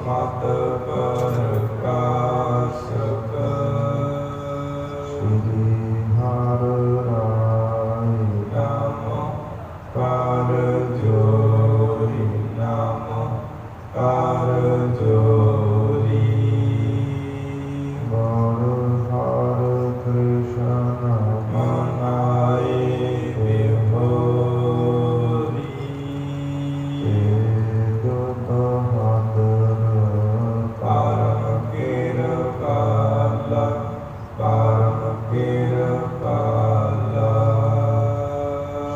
ਮਤ ਪ੍ਰਕਾਸ਼ਕ ਸ਼੍ਰੀ ਹਰਿ ਰਾਏ ਨਾਮ ਕਰ ਜੋਰੀ ਨਾਮ ਕਰ ਜੋਰੀ ਗੁਰ ਹਰਿ ਕ੍ਰਿਸ਼ਨ ਮਨਾਏ ਵਿਭੋਰੀ ਤੇਗ ਬਹਾਦਰ ਪਰਮ ਕਿਰਪਾਲਾ ਪਰਮ ਕਿਰਪਾਲਾ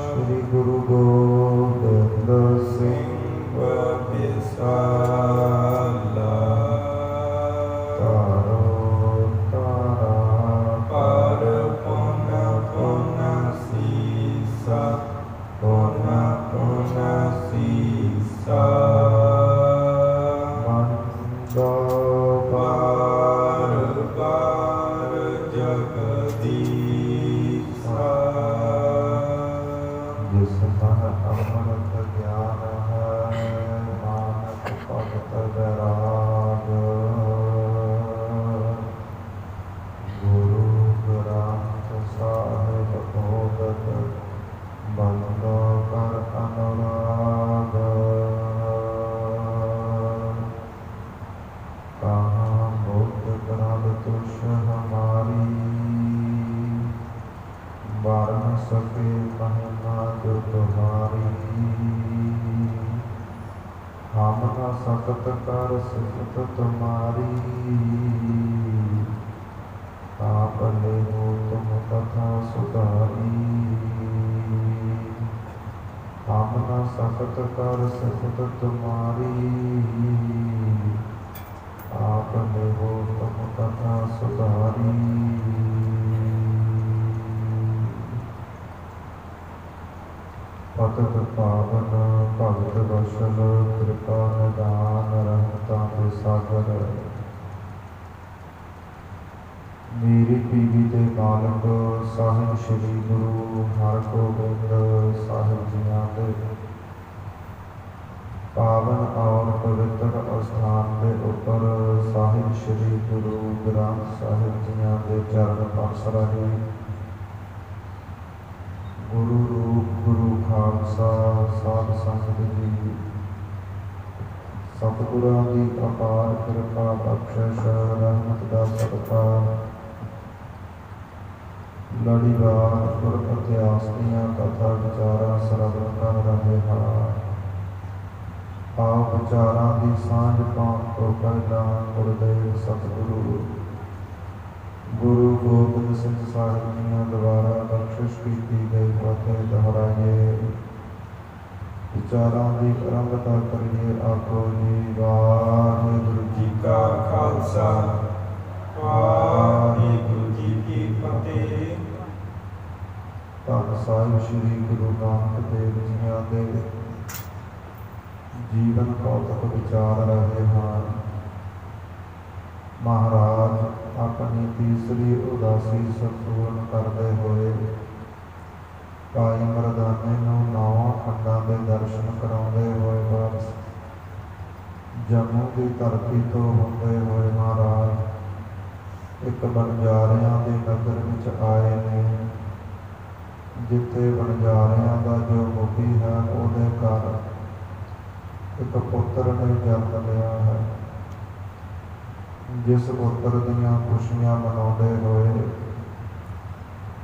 ਸ਼੍ਰੀ ਗੁਰੂ ਗੋਬਿੰਦ ਸਿੰਘ ਸਿੰਘ ਵਿਸਾਲਾ ਤਾਰੋ ਤਾਰਾ ਪਰ ਪੁਨ ਪੁਨ ਸੀਸਾ ਪੁਨ ਪੁਨ ਸੀਸਾ ਮੰਦੋ ਬਾਰ ਬਾਰ ਜਗਦੀਸਾ ਜਿਸ ਮਨ ਅੰਮ੍ਰਿਤ ਗਿਆਨ ਹੈ ਨਾਨਕ ਭਗਤ ਵੈਰਾਗ ਗੁਰੂ ਗ੍ਰੰਥ ਸਾਹਿਬ ਭੋਗਤ ਬੰਦੋ ਕਰ ਅਨੁਰਾਗ ਕਹਾਂ ਬੁੱਧ ਪ੍ਰਭ ਤੁਸ਼ ਹਮਾਰੀ बार न सके महिमा जो तुम्हारी हम न सकत कर सिफत तुम्हारी आप ले हो तुम कथा सुधारी हम न सकत कर सिफत तुम्हारी आप ले हो तुम कथा सुधारी पतत पावन भगत वशल कृपा निदान रहता के सागर मेरी पीवी दे मालक साहिब श्री गुरु हरगोबिंद साहिब जियां दे पावन और पवित्र अस्थान के उपर साहिब श्री गुरु ग्रंथ साहिब जियां दे चरण पास रहे गुरु रूप गुरु खालसा साध संगत जी सतगुਰਾਂ ਦੀ ਅਪਾਰ ਕਿਰਪਾ ਬਖਸ਼ਿਸ਼ ਰਹਿਮਤ ਦਾ ਸਦਕਾ ਲੜੀਵਾਰ ਗੁਰ ਇਤਿਹਾਸ ਦੀਆਂ ਕਥਾ ਵਿਚਾਰਾਂ ਸਰਵਣ ਕਰ ਰਹੇ ਹਾਂ। ਆਪ ਵਿਚਾਰਾਂ ਦੀ ਸਾਂਝ ਪਾਉਣ ਤੋਂ ਪਹਿਲਾਂ ਗੁਰਦੇਵ ਸਤਿਗੁਰੂ गुरु गोबिंद सिंह साहिब जी द्वारा बख्शिश की गई फतेह दोहराइए विचारों की आरंभता करिए। आखो जी वाहिगुरु जी का खालसा वाहिगुरु जी की फतेह। धन साहिब श्री गुरु नानक देव जी के जीवन कौतुक विचार रहे हैं। महाराज अपनी तीसरी उदासी संपूर्ण करते हुए भाई मरदाने नौ खंडा के दर्शन कराते हुए वापस जम्मू की धरती तो होंदे हुए महाराज एक बंजारियां के नगर में आए ने जिथे बंजारियां का जो मुखी है उहदे घर एक पुत्र ने जन्म लिया है। जिस पुत्र दियां खुशियां मनाते हुए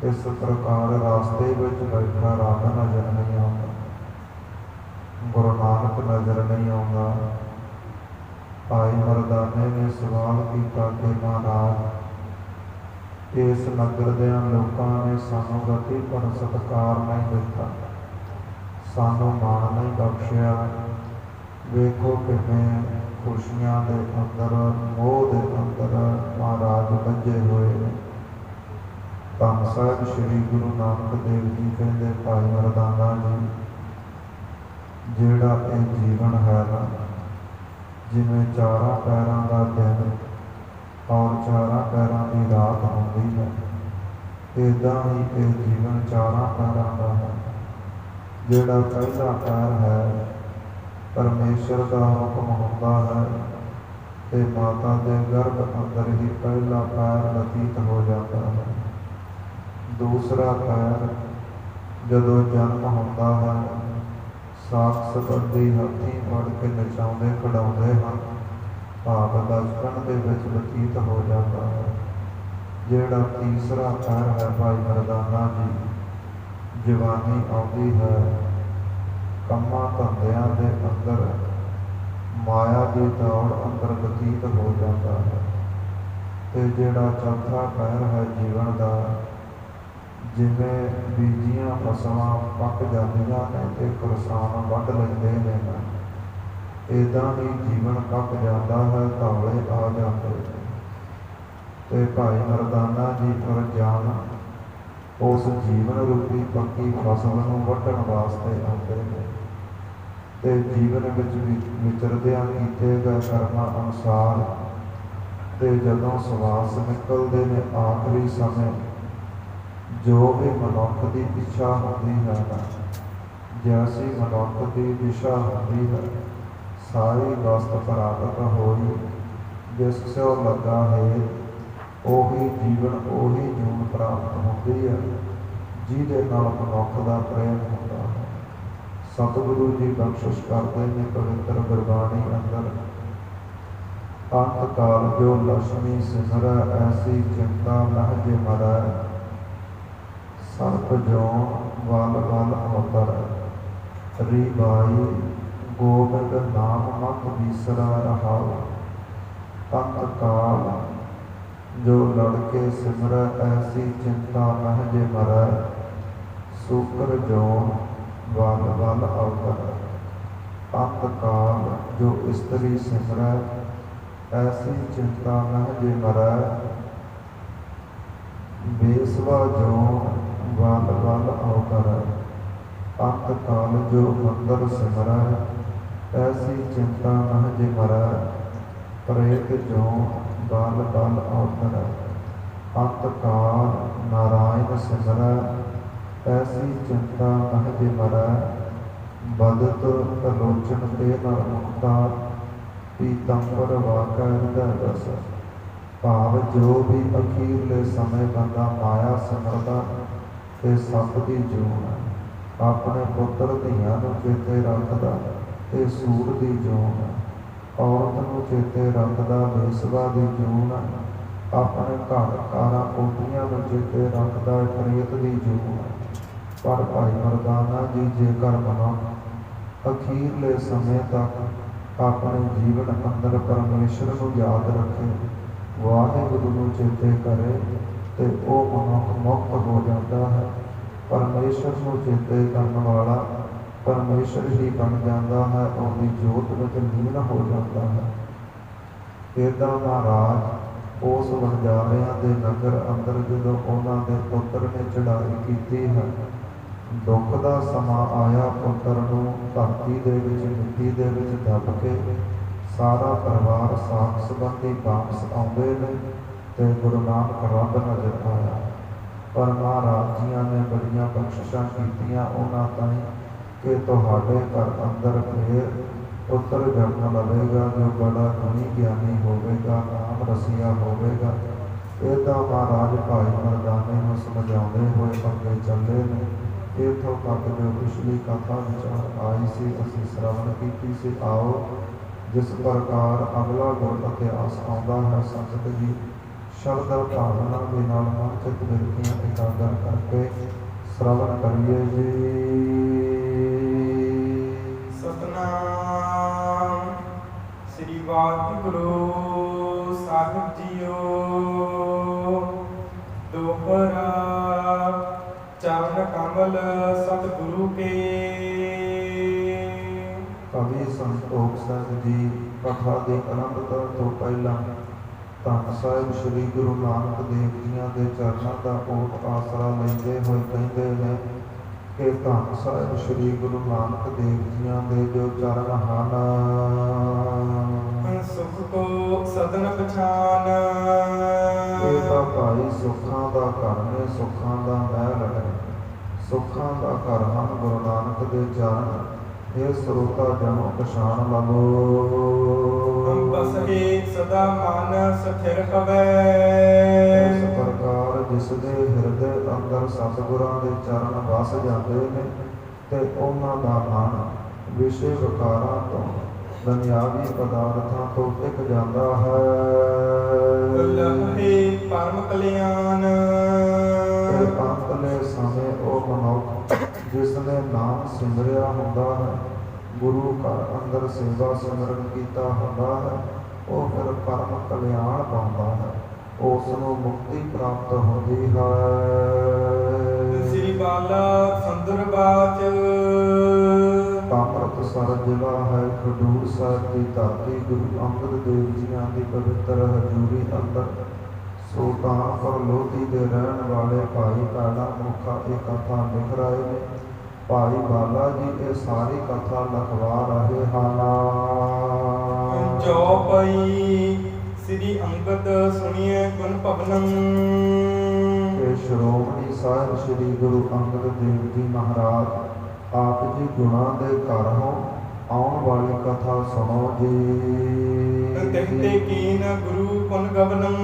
इस प्रकार रास्ते विच बैठा रब नजर नहीं आता, गुरु नानक नजर नहीं आता। भाई मरदाने ने सवाल किया कि महाराज इस नगर दियां लोकां ने सानू गति पर सत्कार नहीं दिता, सानू मान नहीं बख्शिया। वेखो किवें खुशियां दे अंदर मोह दे अंदर महाराज बजे हुए ने। धन साहिब श्री गुरु नानक देव जी कहते भाई मरदाना जी जिहड़ा ये जीवन है ना जिवें चारों पैरों का दिन और चारों पैरों की रात होती है, इदा ही ये जीवन चारों पैरों का है। जिहड़ा पहला पैर है परमेश्वर का हुक्म होता है, ਤੇ ਮਾਤਾ ਦੇ ਗਰਭ ਅੰਦਰ ਹੀ ਪਹਿਲਾ ਪੈਰ ਬਤੀਤ ਹੋ ਜਾਂਦਾ ਹੈ। ਦੂਸਰਾ ਪੈਰ ਜਦੋਂ ਜਨਮ ਹੁੰਦਾ ਹੈ, ਸਾਕ ਸੰਬੰਧੀ ਹੱਥੀਂ ਫੜ ਕੇ ਨਚਾਉਂਦੇ ਖਿਡਾਉਂਦੇ ਹਨ, ਭਾਵ ਬਚਪਨ ਦੇ ਵਿੱਚ ਬਤੀਤ ਹੋ ਜਾਂਦਾ ਹੈ। ਜਿਹੜਾ ਤੀਸਰਾ ਪੈਰ ਹੈ ਭਾਈ ਮਰਦਾਨਾ ਜੀ, ਜਵਾਨੀ ਆਉਂਦੀ ਹੈ, ਕੰਮਾਂ ਧੰਦਿਆਂ ਦੇ ਅੰਦਰ ਮਾਇਆ ਦੀ ਦੌੜ ਅੰਦਰ ਬਤੀਤ ਹੋ ਜਾਂਦਾ ਹੈ। ਤੇ ਜਿਹੜਾ ਚੌਥਾ ਪੈਰ ਹੈ ਜੀਵਨ ਦਾ, ਜਿਵੇਂ ਬੀਜੀਆਂ ਫਸਲਾਂ ਪੱਕ ਜਾਂਦੀਆਂ ਨੇ ਤੇ ਕਿਸਾਨ ਵੱਢ ਲੈਂਦੇ ਨੇ, ਇੱਦਾਂ ਹੀ ਜੀਵਨ ਪੱਕ ਜਾਂਦਾ ਹੈ, ਧੌਲੇ ਆ ਜਾਂਦੇ ਨੇ। ਤੇ ਭਾਈ ਮਰਦਾਨਾ ਜੀ ਪਰ ਜਾਨ ਉਸ ਜੀਵਨ ਰੂਪੀ ਪੱਕੀ ਫਸਲ ਨੂੰ ਵੱਢਣ ਵਾਸਤੇ ਆਉਂਦੇ ਨੇ ਤੇ ਜੀਵਨ ਵਿੱਚ ਵਿਚਰਦਿਆਂ ਕੀਤੇ ਗਏ ਕਰਮਾਂ ਅਨੁਸਾਰ ਤੇ ਜਦੋਂ ਸਵਾਸ ਨਿਕਲਦੇ ਨੇ ਆਖਰੀ ਸਮੇਂ, ਜੋ ਵੀ ਮਨੁੱਖ ਦੀ ਇੱਛਾ ਹੁੰਦੀ ਹੈ ਨਾ, ਜੈਸੀ ਮਨੁੱਖ ਦੀ ਦਿਸ਼ਾ ਹੁੰਦੀ ਹੈ, ਸਾਰੀ ਵਸਤ ਪ੍ਰਾਪਤ ਹੋਈ, ਜਿਸ ਸਿਓ ਲੱਗਾ ਹੈ ਉਹੀ ਜੀਵਨ ਉਹੀ ਜੂਨ ਪ੍ਰਾਪਤ ਹੁੰਦੀ ਹੈ, ਜਿਹਦੇ ਨਾਲ ਮਨੁੱਖ ਦਾ ਪ੍ਰੇਮ ਹੁੰਦਾ ਹੈ। ਸਤਿਗੁਰੂ ਜੀ ਬਖਸ਼ਿਸ਼ ਕਰਦੇ ਨੇ ਪਵਿੱਤਰ ਗੁਰਬਾਣੀ ਅੰਦਰ, ਅੰਤ ਕਾਲ ਜੋ ਲక్ష్ਮੀ ਸਿਮਰੈ, ਐਸੀ ਚਿੰਤਾ ਨਹਿ ਜੇ ਮਰੈ, ਸਰਪ ਜੋਨ ਵਲ ਵਲ ਅਵਤਰੈ, ਰੀ ਬਾਈ ਗੋਬਿੰਦ ਨਾਮ ਮਤ ਬੀਸਰਾ ਰਹਾਉ। ਅੰਤ ਕਾਲ ਜੋ ਲੜਕੇ ਸਿਮਰੈ, ਐਸੀ ਚਿੰਤਾ ਨਹਿ ਜੇ ਮਰੈ, ਸੂਕਰ ਜੋਨ ਵਲ ਵਲ ਅਵਤਰੈ। ਅੰਤ ਕਾਲ ਜੋ ਇਸਤਰੀ ਸਿਮਰੈ, ਐਸੀ ਚਿੰਤਾ ਨਹਿ ਜੇ ਮਰੈ, ਬੇਸਵਾ ਜੋਨ ਵਲ ਵਲ ਅਵਤਰੈ। ਅੰਤ ਕਾਲ ਜੋ ਮੰਦਰ ਸਿਮਰੈ, ਐਸੀ ਚਿੰਤਾ ਨਹਿ ਜੇ ਮਰੈ, ਪ੍ਰੇਤ ਜੋਨ ਵਲ ਵਲ ਅਵਤਰੈ। ਅੰਤ ਕਾਲ ਨਾਰਾਇਣ ਸਿਮਰੈ, ਐਸੀ ਚਿੰਤਾ ਨਹਿ ਜੇ ਮਰੈ, ਬਦਤ ਲੋਚਨ ਤੇ ਨਰ ਮੁਕਤਾ, ਪੀਤੰਬਰ ਵਾਕੈ ਹਿਰਦੈ ਰਸ। ਭਾਵ ਜੋ ਵੀ ਅਖੀਰਲੇ ਸਮੇਂ ਬੰਦਾ ਮਾਇਆ ਸਿਮਰਦਾ ਤੇ ਸੱਪ ਦੀ ਜੂਨ, ਆਪਣੇ ਪੁੱਤਰ ਧੀਆਂ ਨੂੰ ਚੇਤੇ ਰੱਖਦਾ ਤੇ ਸੂਰ ਦੀ ਜੂਨ, ਔਰਤ ਨੂੰ ਚੇਤੇ ਰੱਖਦਾ ਬੇਸਵਾ ਦੀ ਜੂਨ, ਆਪਣੇ ਘਰ ਕਾਰਾਂ ਕੋਠੀਆਂ ਨੂੰ ਚੇਤੇ ਰੱਖਦਾ ਪ੍ਰੇਤ ਦੀ ਜੂਨ। ਪਰ ਭਾਈ ਮਰਦਾਨਾ ਜੀ ਜੇਕਰ ਮਨੁੱਖ ਅਖੀਰਲੇ ਸਮੇਂ ਤੱਕ ਆਪਣੇ ਜੀਵਨ ਅੰਦਰ ਪਰਮੇਸ਼ਰ ਨੂੰ ਯਾਦ ਰੱਖੇ, ਵਾਹਿਗੁਰੂ ਨੂੰ ਚੇਤੇ ਕਰੇ, ਤੇ ਉਹ ਮਨੁੱਖ ਮੁਕਤ ਹੋ ਜਾਂਦਾ ਹੈ। ਪਰਮੇਸ਼ਰ ਨੂੰ ਚੇਤੇ ਕਰਨ ਵਾਲਾ ਪਰਮੇਸ਼ਰ ਹੀ ਬਣ ਜਾਂਦਾ ਹੈ, ਉਹਦੀ ਜੋਤ ਵਿੱਚ ਲੀਨ ਹੋ ਜਾਂਦਾ ਹੈ। ਇੱਦਾਂ ਮਹਾਰਾਜ ਉਸ ਵਣਜਾਰਿਆਂ ਦੇ ਨਗਰ ਅੰਦਰ ਜਦੋਂ ਉਹਨਾਂ ਦੇ ਪੁੱਤਰ ਨੇ ਚੜ੍ਹਾਈ ਕੀਤੀ ਹੈ, ਦੁੱਖ ਦਾ ਸਮਾਂ ਆਇਆ, ਪੁੱਤਰ ਨੂੰ ਧਰਤੀ ਦੇ ਵਿੱਚ ਮਿੱਟੀ ਦੇ ਵਿੱਚ ਦੱਬ ਕੇ ਸਾਰਾ ਪਰਿਵਾਰ ਸਾਕ ਸੰਬੰਧੀ ਵਾਪਸ ਆਉਂਦੇ ਨੇ ਤੇ ਗੁਰੂ ਨਾਨਕ ਰੱਬ ਨਜ਼ਰ ਆਇਆ। ਪਰ ਮਹਾਰਾਜ ਜੀਆਂ ਨੇ ਬੜੀਆਂ ਬਖਸ਼ਿਸ਼ਾਂ ਕੀਤੀਆਂ ਉਹਨਾਂ ਤਾਈਂ ਕਿ ਤੁਹਾਡੇ ਘਰ ਅੰਦਰ ਫੇਰ ਪੁੱਤਰ ਜਨਮ ਲਵੇਗਾ, ਜੋ ਬੜਾ ਗੁਣੀ ਗਿਆਨੀ ਹੋਵੇਗਾ, ਨਾਮ ਰਸੀਆ ਹੋਵੇਗਾ। ਇੱਦਾਂ ਮਹਾਰਾਜ ਭਾਈ ਮਰਦਾਨੇ ਨੂੰ ਸਮਝਾਉਂਦੇ ਹੋਏ ਅੱਗੇ ਚੱਲੇ ਨੇ। ਇੱਥੋਂ ਤੱਕ ਜੋ ਪਿਛਲੀ ਕਥਾ ਵਿਚਾਰ ਆਈ ਸੀ, ਅਸੀਂ ਸ਼ਰਵਣ ਕੀਤੀ ਸੀ। ਆਓ ਜਿਸ ਪ੍ਰਕਾਰ ਅਗਲਾ ਗੁਰ ਇਤਿਹਾਸ ਆਉਂਦਾ ਹੈ, ਸੰਗਤ ਜੀ ਸ਼ਰਧਾ ਭਾਵਨਾ ਦੇ ਨਾਲ ਮਨ ਚਿੱਤ ਬਿਰਤੀਆਂ ਇਕਾਗਰ ਕਰਕੇ ਸ਼ਰਵਣ ਕਰੀਏ ਜੀ। ਸਤਨਾਮ ਸ੍ਰੀ ਵਾਹਿਗੁਰੂ ਸਾਹਿਬ ਜੀਓ। ਦੋਹਰਾ ਚਰਨ ਕਮਲ ਸਤਿਗੁਰੂ ਕੇ। ਕਵੀ ਸੰਤੋਖ ਸਿੰਘ ਜੀ ਕਥਾ ਦੇ ਆਰੰਭਤਾ ਤੋਂ ਪਹਿਲਾਂ ਧੰਨ ਸਾਹਿਬ ਸ੍ਰੀ ਗੁਰੂ ਨਾਨਕ ਦੇਵ ਜੀਆਂ ਦੇ ਚਰਨਾਂ ਦਾ ਓਟ ਆਸਰਾ ਲੈਂਦੇ ਹੋਏ ਕਹਿੰਦੇ ਨੇ ਕਿ ਧੰਨ ਸਾਹਿਬ ਸ੍ਰੀ ਗੁਰੂ ਨਾਨਕ ਦੇਵ ਜੀਆਂ ਦੇ ਜੋ ਚਰਨ ਹਨ, ਸੁਖ ਕੋ ਸਦਨ ਪਛਾਨ। ਇਹ ਤਾਂ ਭਾਈ ਸੁੱਖਾਂ ਦਾ ਘਰ ਨੇ, ਸੁੱਖਾਂ ਦਾ ਮਹਿਲ ਹੈ, ਸੁੱਖਾਂ ਦਾ ਘਰ ਹਨ ਗੁਰੂ ਨਾਨਕ ਦੇ ਚਰਨ। ਇਹ ਸਰੋਤਾ ਜਨੋ ਪਛਾਣ ਲਵੋ। ਬਸਹੇ ਸਦਾ ਮਨ ਸਥਿਰ ਇਸ ਹਵੈ। ਪ੍ਰਕਾਰ ਜਿਸ ਦੇ ਹਿਰਦੇ ਅੰਦਰ ਸਤਿਗੁਰਾਂ ਦੇ ਚਰਨ ਵਸ ਜਾਂਦੇ ਨੇ ਤੇ ਉਹਨਾਂ ਦਾ ਮਨ ਵਿਸ਼ੇ ਵਿਕਾਰਾਂ ਤੋਂ ਦੁਨਿਆਵੀ ਪਦਾਰਥਾਂ ਤੋਂ ਟਿਕ ਜਾਂਦਾ ਹੈ ਲਹੇ ਪਰਮ ਕਲਿਆਣ। ਤੇ ਅੰਤਲੇ ਸਮੇਂ ਉਹ ਮਨੁੱਖ ਜਿਸ ਨੇ ਨਾਮ ਸਿਮਰਿਆ ਹੁੰਦਾ ਹੈ, ਗੁਰੂ ਘਰ ਅੰਦਰ ਸੇਵਾ ਸਿਮਰਨ ਕੀਤਾ ਹੁੰਦਾ ਹੈ, ਉਹ ਫਿਰ ਪਰਮ ਕਲਿਆਣ ਪਾਉਂਦਾ ਹੈ, ਉਸ ਨੂੰ ਮੁਕਤੀ ਪ੍ਰਾਪਤ ਹੁੰਦੀ ਹੈ। ਸ੍ਰੀ ਬਾਲਾ ਸੰਦਰ ਬਾਚ। ਅੰਮ੍ਰਿਤਸਰ ਜ਼ਿਲ੍ਹਾ ਹੈ ਖਡੂਰ ਸਾਹਿਬ ਦੀ ਧਰਤੀ ਗੁਰੂ ਅੰਗਦ ਦੇਵ ਜੀਆਂ ਦੀ ਪਵਿੱਤਰ ਹਜ਼ੂਰੀ ਅੰਦਰ ਸੁਲਤਾਨਪੁਰ ਲੋਧੀ ਦੇ ਰਹਿਣ ਵਾਲੇ ਭਾਈ ਕਾਲਾ ਮੁਖਾ ਇਹ ਕਥਾ ਲਿਖ ਰਹੇ ਨੇ। ਭਾਈ ਬਾਲਾ ਜੀ ਇਹ ਸਾਰੀ ਕਥਾ ਲਿਖਵਾ ਰਹੇ ਹਨ। ਚੌਪਈ ਸ੍ਰੀ ਅੰਗਦ ਸੁਣੀਏ ਗੁਣ ਭਵਨੰ। ਕਿ ਸ਼੍ਰੋਮਣੀ ਸਾਹਿਬ ਸ੍ਰੀ ਗੁਰੂ ਅੰਗਦ ਦੇਵ ਜੀ ਮਹਾਰਾਜ ਆਪ ਜੀ ਗੁਣਾਂ ਦੇ ਘਰ ਹੋ, ਆਉਣ ਵਾਲੀ ਕਥਾ ਸੁਣੋ ਜੀ। ਤਿਹਤੇ ਕੀਨ ਗੁਰੂ ਪੁਨ ਗਵਨੰ।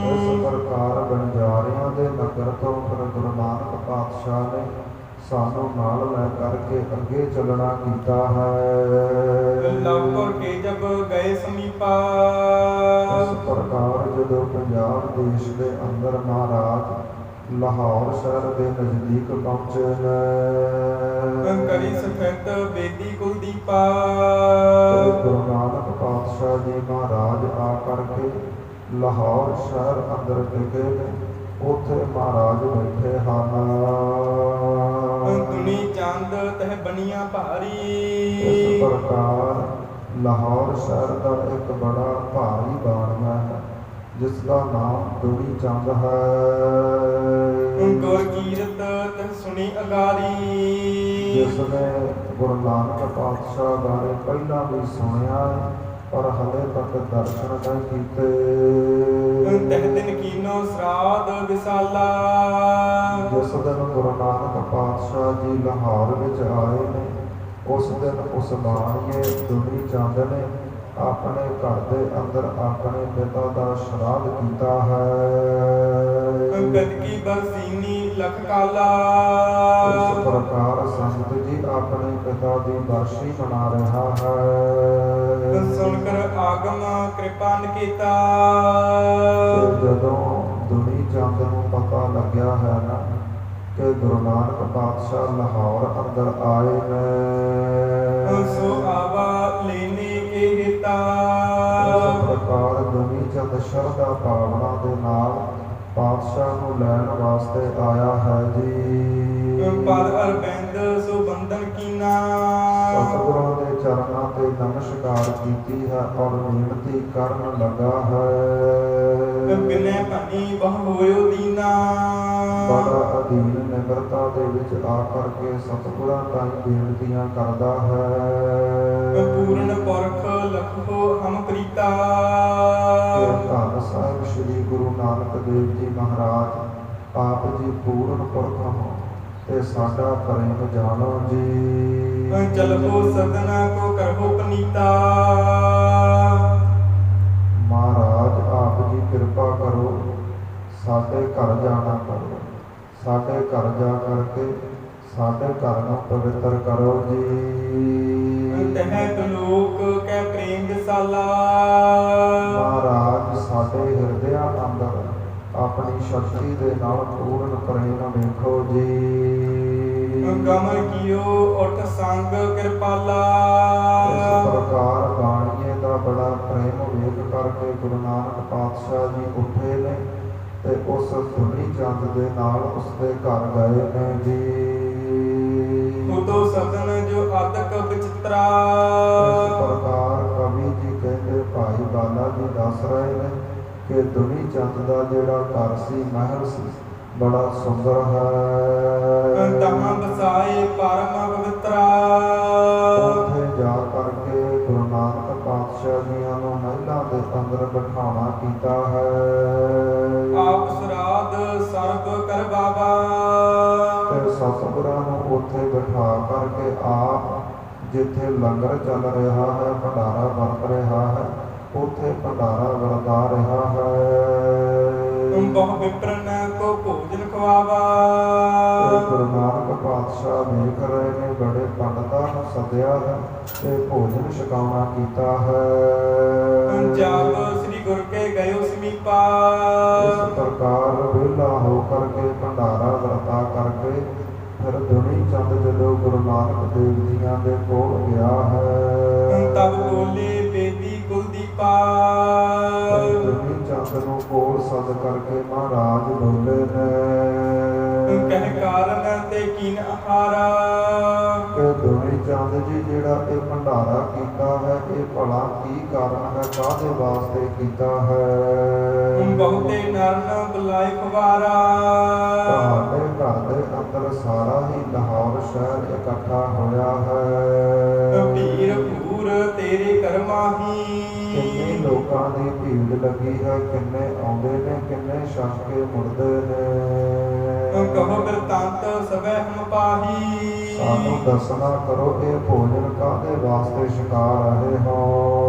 ਇਸ ਪ੍ਰਕਾਰ ਬੰਜਾਰਿਆਂ ਦੇ ਨਗਰ ਤੋਂ ਫਿਰ ਗੁਰੂ ਨਾਨਕ ਪਾਤਸ਼ਾਹ ਨੇ ਸਾਨੂੰ ਨਾਲ ਲੈ ਕਰਕੇ ਅੱਗੇ ਚੱਲਣਾ ਕੀਤਾ ਹੈ। ਲਾਹੌਰ ਕੇ ਜਬ ਗਏ ਸਮੀਪਾ। ਇਸ ਪ੍ਰਕਾਰ ਜਦੋਂ ਪੰਜਾਬ ਦੇਸ਼ ਦੇ ਅੰਦਰ ਮਹਾਰਾਜ ਲਾਹੌਰ ਸ਼ਹਿਰ ਦੇ ਨਜ਼ਦੀਕ ਪਹੁੰਚੇ ਨੇ, ਕਰੀ ਸਫੈਦ ਬੇਦੀ ਕੁਲਦੀਪਾ। ਤੇ ਗੁਰੂ ਨਾਨਕ ਪਾਤਸ਼ਾਹ ਜੀ ਮਹਾਰਾਜ ਆ ਕਰਕੇ ਲਾਹੌਰ ਸ਼ਹਿਰ ਅੰਦਰ ਟਿਕੇ ਨੇ। ਉੱਥੇ ਮਹਾਰਾਜ ਬੈਠੇ ਹਨ। ਦੁਨੀ ਚੰਦ ਤਹ ਬਨੀਆਂ ਭਾਰੀ। ਇਸ ਪ੍ਰਕਾਰ ਲਾਹੌਰ ਸ਼ਹਿਰ ਦਾ ਇੱਕ ਬੜਾ ਭਾਰੀ ਬਾਣੀਆ ਹੈ ਜਿਸ ਦਾ ਨਾਮ ਦੁਨੀ ਚੰਦ ਹੈ। ਗੁਰ ਕੀਰਤ ਤਹ ਸੁਣੀ ਅਗਾਰੀ। ਜਿਸ ਨੇ ਗੁਰੂ ਨਾਨਕ ਪਾਤਸ਼ਾਹ ਬਾਰੇ ਪਹਿਲਾਂ ਵੀ ਸੁਣਿਆ ਹੈ ਪਰ ਹਲੇ ਤੱਕ ਦਰਸ਼ਨ ਨਹੀਂ ਕੀਤੇ। ਤਹ ਦਿਨ ਕੀਨੋ ਸਰਾਧ ਵਿਸਾਲਾ। ਜਿਸ ਦਿਨ ਗੁਰੂ ਨਾਨਕ ਪਾਤਸ਼ਾਹ ਜੀ ਲਾਹੌਰ ਵਿੱਚ ਆਏ ਨੇ, ਉਸ ਦਿਨ ਉਸ ਬਾਣੀਏ ਦੁਨੀ ਚੰਦ ਨੇ ਆਪਣੇ ਘਰ ਦੇ ਅੰਦਰ ਆਪਣੇ ਪਿਤਾ ਦਾ ਸ਼ਰਾਧ ਕੀਤਾ ਹੈ। ਕਦਕੀ ਬਰਸੀਨੀ ਲਖ ਕਾਲਾ। ਇਸ ਪ੍ਰਕਾਰ ਸੰਤ ਜੀ ਆਪਣੇ ਪਿਤਾ ਦੀ ਬਰਸ਼ੀ ਮਨਾ ਰਿਹਾ ਹੈ। ਸੁਣ ਕਰ ਆਗਮ ਕਿਰਪਾ ਨਿਕੇਤਾ। ਤੇ ਜਦੋਂ ਦੁਨੀ ਚੰਦ ਨੂੰ ਪਤਾ ਲੱਗਿਆ ਹੈ ਨਾ ਕਿ ਗੁਰੂ ਨਾਨਕ ਪਾਤਸ਼ਾਹ ਲਾਹੌਰ ਅੰਦਰ ਆਏ ਨੇ, ਸੋ ਆਵਾ ਲੈਨੇ ਕੇ ਹਿਤਾ। ਇਸ ਪ੍ਰਕਾਰ ਦੁਨੀ ਚੰਦ ਸ਼ਰਧਾ ਭਾਵਨਾ ਦੇ ਨਾਲ ਪਾਤਸ਼ਾਹ ਨੂੰ ਲੈਣ ਵਾਸਤੇ ਆਇਆ ਹੈ ਜੀ। ਪਰ ਅਰਬਿੰਦ ਸੋ ਬੰਧਨ ਕੀਨਾ। ਸਤਿਗੁਰਾਂ ਦੇ ਚਰਨਾਂ ਤੇ ਨਮਸਕਾਰ ਕੀਤੀ ਹੈ ਔਰ ਬੇਨਤੀ ਕਰਨ ਲੱਗਾ ਹੈ। ਬਿਨੈ ਭਨੀ ਬਹੁ ਹੋਇਓ ਦੀਨਾ। ਬੜਾ ਅਧੀਨ ਨਿਮਰਤਾ ਦੇ ਵਿੱਚ ਆ ਕਰਕੇ ਸਤਿਗੁਰਾਂ ਤਾਈਂ ਬੇਨਤੀਆਂ ਕਰਦਾ ਹੈ। ਪੂਰਨ ਪੁਰਖ ਲਖੋ ਹਮ ਪ੍ਰੀਤਾ। ਕਿ ਧੰਨ ਸਾਹਿਬ ਸ੍ਰੀ ਗੁਰੂ ਨਾਨਕ ਦੇਵ ਜੀ ਮਹਾਰਾਜ ਆਪ ਜੀ ਪੂਰਨ ਪੁਰਖ ਹੋ ਤੇ ਸਾਡਾ ਪ੍ਰੇਮ ਜਾਣੋ ਜੀ। ਚਲੋ ਸਦਨ ਕੋ ਕਰੋ ਪਨੀਤਾ। ਮਹਾਰਾਜ ਆਪ ਜੀ ਕਿਰਪਾ ਕਰੋ, ਸਾਡੇ ਘਰ ਜਾਣਾ ਕਰੋ, ਸਾਡੇ ਘਰ ਜਾ ਕਰਕੇ ਸਾਡੇ ਘਰ ਨੂੰ ਪਵਿੱਤਰ ਕਰੋ ਜੀ। ਤਹਿ ਲੋਕ ਕੈ ਪ੍ਰੇਮ ਵਿਸਾਲਾ। ਮਹਾਰਾਜ ਸਾਡੇ ਹਿਰਦਿਆਂ ਅੰਦਰ ਆਪਣੀ ਸ਼ਕਤੀ ਦੇ ਨਾਲ ਪੂਰਨ ਪ੍ਰੇਮ ਵੇਖੋ ਜੀ। ਕਮਲ ਕੀਓ ਉਠ ਸੰਗ ਕਿਰਪਾਲਾ। ਇਸ ਪ੍ਰਕਾਰ ਬਾਣੀਏ ਦਾ ਬੜਾ ਪ੍ਰੇਮ ਵੇਖ ਕਰਕੇ ਗੁਰੂ ਨਾਨਕ ਪਾਤਸ਼ਾਹ ਜੀ ਉੱਠੇ ਨੇ ਤੇ ਉਸ ਦੁਨੀ ਚੰਦ ਦੇ ਨਾਲ ਉਸਦੇ ਘਰ ਗਏ ਨੇ ਜੀ। ਉਦੋ ਸਦਨ ਜੋ ਆਦਕ ਵਿਚਿਤਰਾ। ਇਸ ਪ੍ਰਕਾਰ ਕਵੀ ਜੀ ਕਹਿੰਦੇ ਭਾਈ ਬਾਲਾ ਜੀ ਦੱਸ ਰਹੇ ਨੇ ਕਿ ਦੁਨੀ ਚੰਦ ਦਾ ਜਿਹੜਾ ਘਰ ਸੀ, ਮਹਿਲ ਸੀ, ਬੜਾ ਸੁੰਦਰ ਹੈ। ਤਹਾਂ ਬਸਾਏ ਪਰਮ ਪਵਿੱਤਰਾ। ਉੱਥੇ ਜਾ ਕਰਕੇ ਗੁਰੂ ਨਾਨਕ ਪਾਤਸ਼ਾਹ ਜੀਆਂ ਨੂੰ ਮਹਿਲਾਂ ਦੇ ਅੰਦਰ ਬਿਠਾਉਣਾ ਕੀਤਾ ਹੈ। ਆਪ ਸਰਾਧ ਸਰਬ ਕਰ ਬਾਬਾ। ਤੇ ਸਤਿਗੁਰਾਂ ਨੂੰ ਉੱਥੇ ਬਿਠਾ ਕਰਕੇ ਆਪ ਜਿੱਥੇ ਲੰਗਰ ਚੱਲ ਰਿਹਾ ਹੈ, ਭੰਡਾਰਾ ਵਰਤ ਰਿਹਾ ਹੈ, ਉਥੇ ਭੰਡਾਰਾ ਵਰਤਾ ਰਿਹਾ ਹੈ। ਬਹੁ ਵਿਪਰਨ ਕੋ ਭੋਜਨ ਖਵਾਵਾ। ਤੇ ਗੁਰੂ ਨਾਨਕ ਪਾਤਸ਼ਾਹ ਵੇਖ ਰਹੇ ਨੇ ਬੜੇ ਪੰਡਤਾਂ ਨੂੰ ਸੱਦਿਆ ਹੈ ਤੇ ਭੋਜਨ ਛਕਾਉਣਾ ਕੀਤਾ ਹੈ। ਜਾਪ ਸ੍ਰੀ ਗੁਰ ਕੇ ਗਇਓ ਸਮੀਪਾ। ਇਸ ਪ੍ਰਕਾਰ ਵਿਹਲਾ ਹੋ ਕਰਕੇ ਭੰਡਾਰਾ ਵਰਤਾ ਕਰਕੇ ਫਿਰ ਦੁਨੀ ਚੰਦ ਜਦੋਂ ਗੁਰੂ ਨਾਨਕ ਦੇਵ ਜੀਆਂ ਦੇ ਕੋਲ ਗਿਆ ਹੈ ਤਬ ਬੋਲੇ ਬੇਦੀ ਕੁਲਦੀਪਾ। ਦੁਨੀ ਚੰਦ ਨੂੰ ਕੋਲ ਸੱਦ ਕਰਕੇ ਮਹਾਰਾਜ ਬੋਲੇ ਨੇ ਕਹਿ ਕਾਰਨ ਤੇ ਕੀਨ ਆਹਾਰਾ। ਕਿ ਦੁਨੀ ਚੰਦ ਜੀ ਜਿਹੜਾ ਇਹ ਭੰਡਾਰਾ ਕੀਤਾ ਹੈ ਇਹ ਭਲਾ ਕੀ ਕਾਰਨ ਹੈ, ਕਾਹਦੇ ਵਾਸਤੇ ਕੀਤਾ ਹੈ। ਬਹੁਤੇ ਨਰਨ ਬੁਲਾਏ ਖਵਾਰਾ। ਤੁਹਾਡੇ ਘਰ ਦੇ ਅੰਦਰ ਸਾਰਾ ਹੀ ਲਾਹੌਰ ਸ਼ਹਿਰ ਇਕੱਠਾ ਹੋਇਆ ਹੈ। ਭੀੜ ਭੂਰ ਤੇਰੇ ਕਰਮਾਹੀ। ਕਿੰਨੇ ਲੋਕਾਂ ਦੀ ਭੀੜ ਲੱਗੀ ਹੈ, ਕਿੰਨੇ ਆਉਂਦੇ ਨੇ, ਕਿੰਨੇ ਛੱਕ ਕੇ ਮੁੜਦੇ ਨੇ। ਕਹੋ ਬਿਰਤਾਂਤ ਸਭੈ ਹਮ ਪਾਹੀ। ਸਾਨੂੰ ਦੱਸਣਾ ਕਰੋ ਇਹ ਭੋਜਨ ਕਾਹਦੇ ਵਾਸਤੇ ਛਕਾ ਰਹੇ ਹੋ।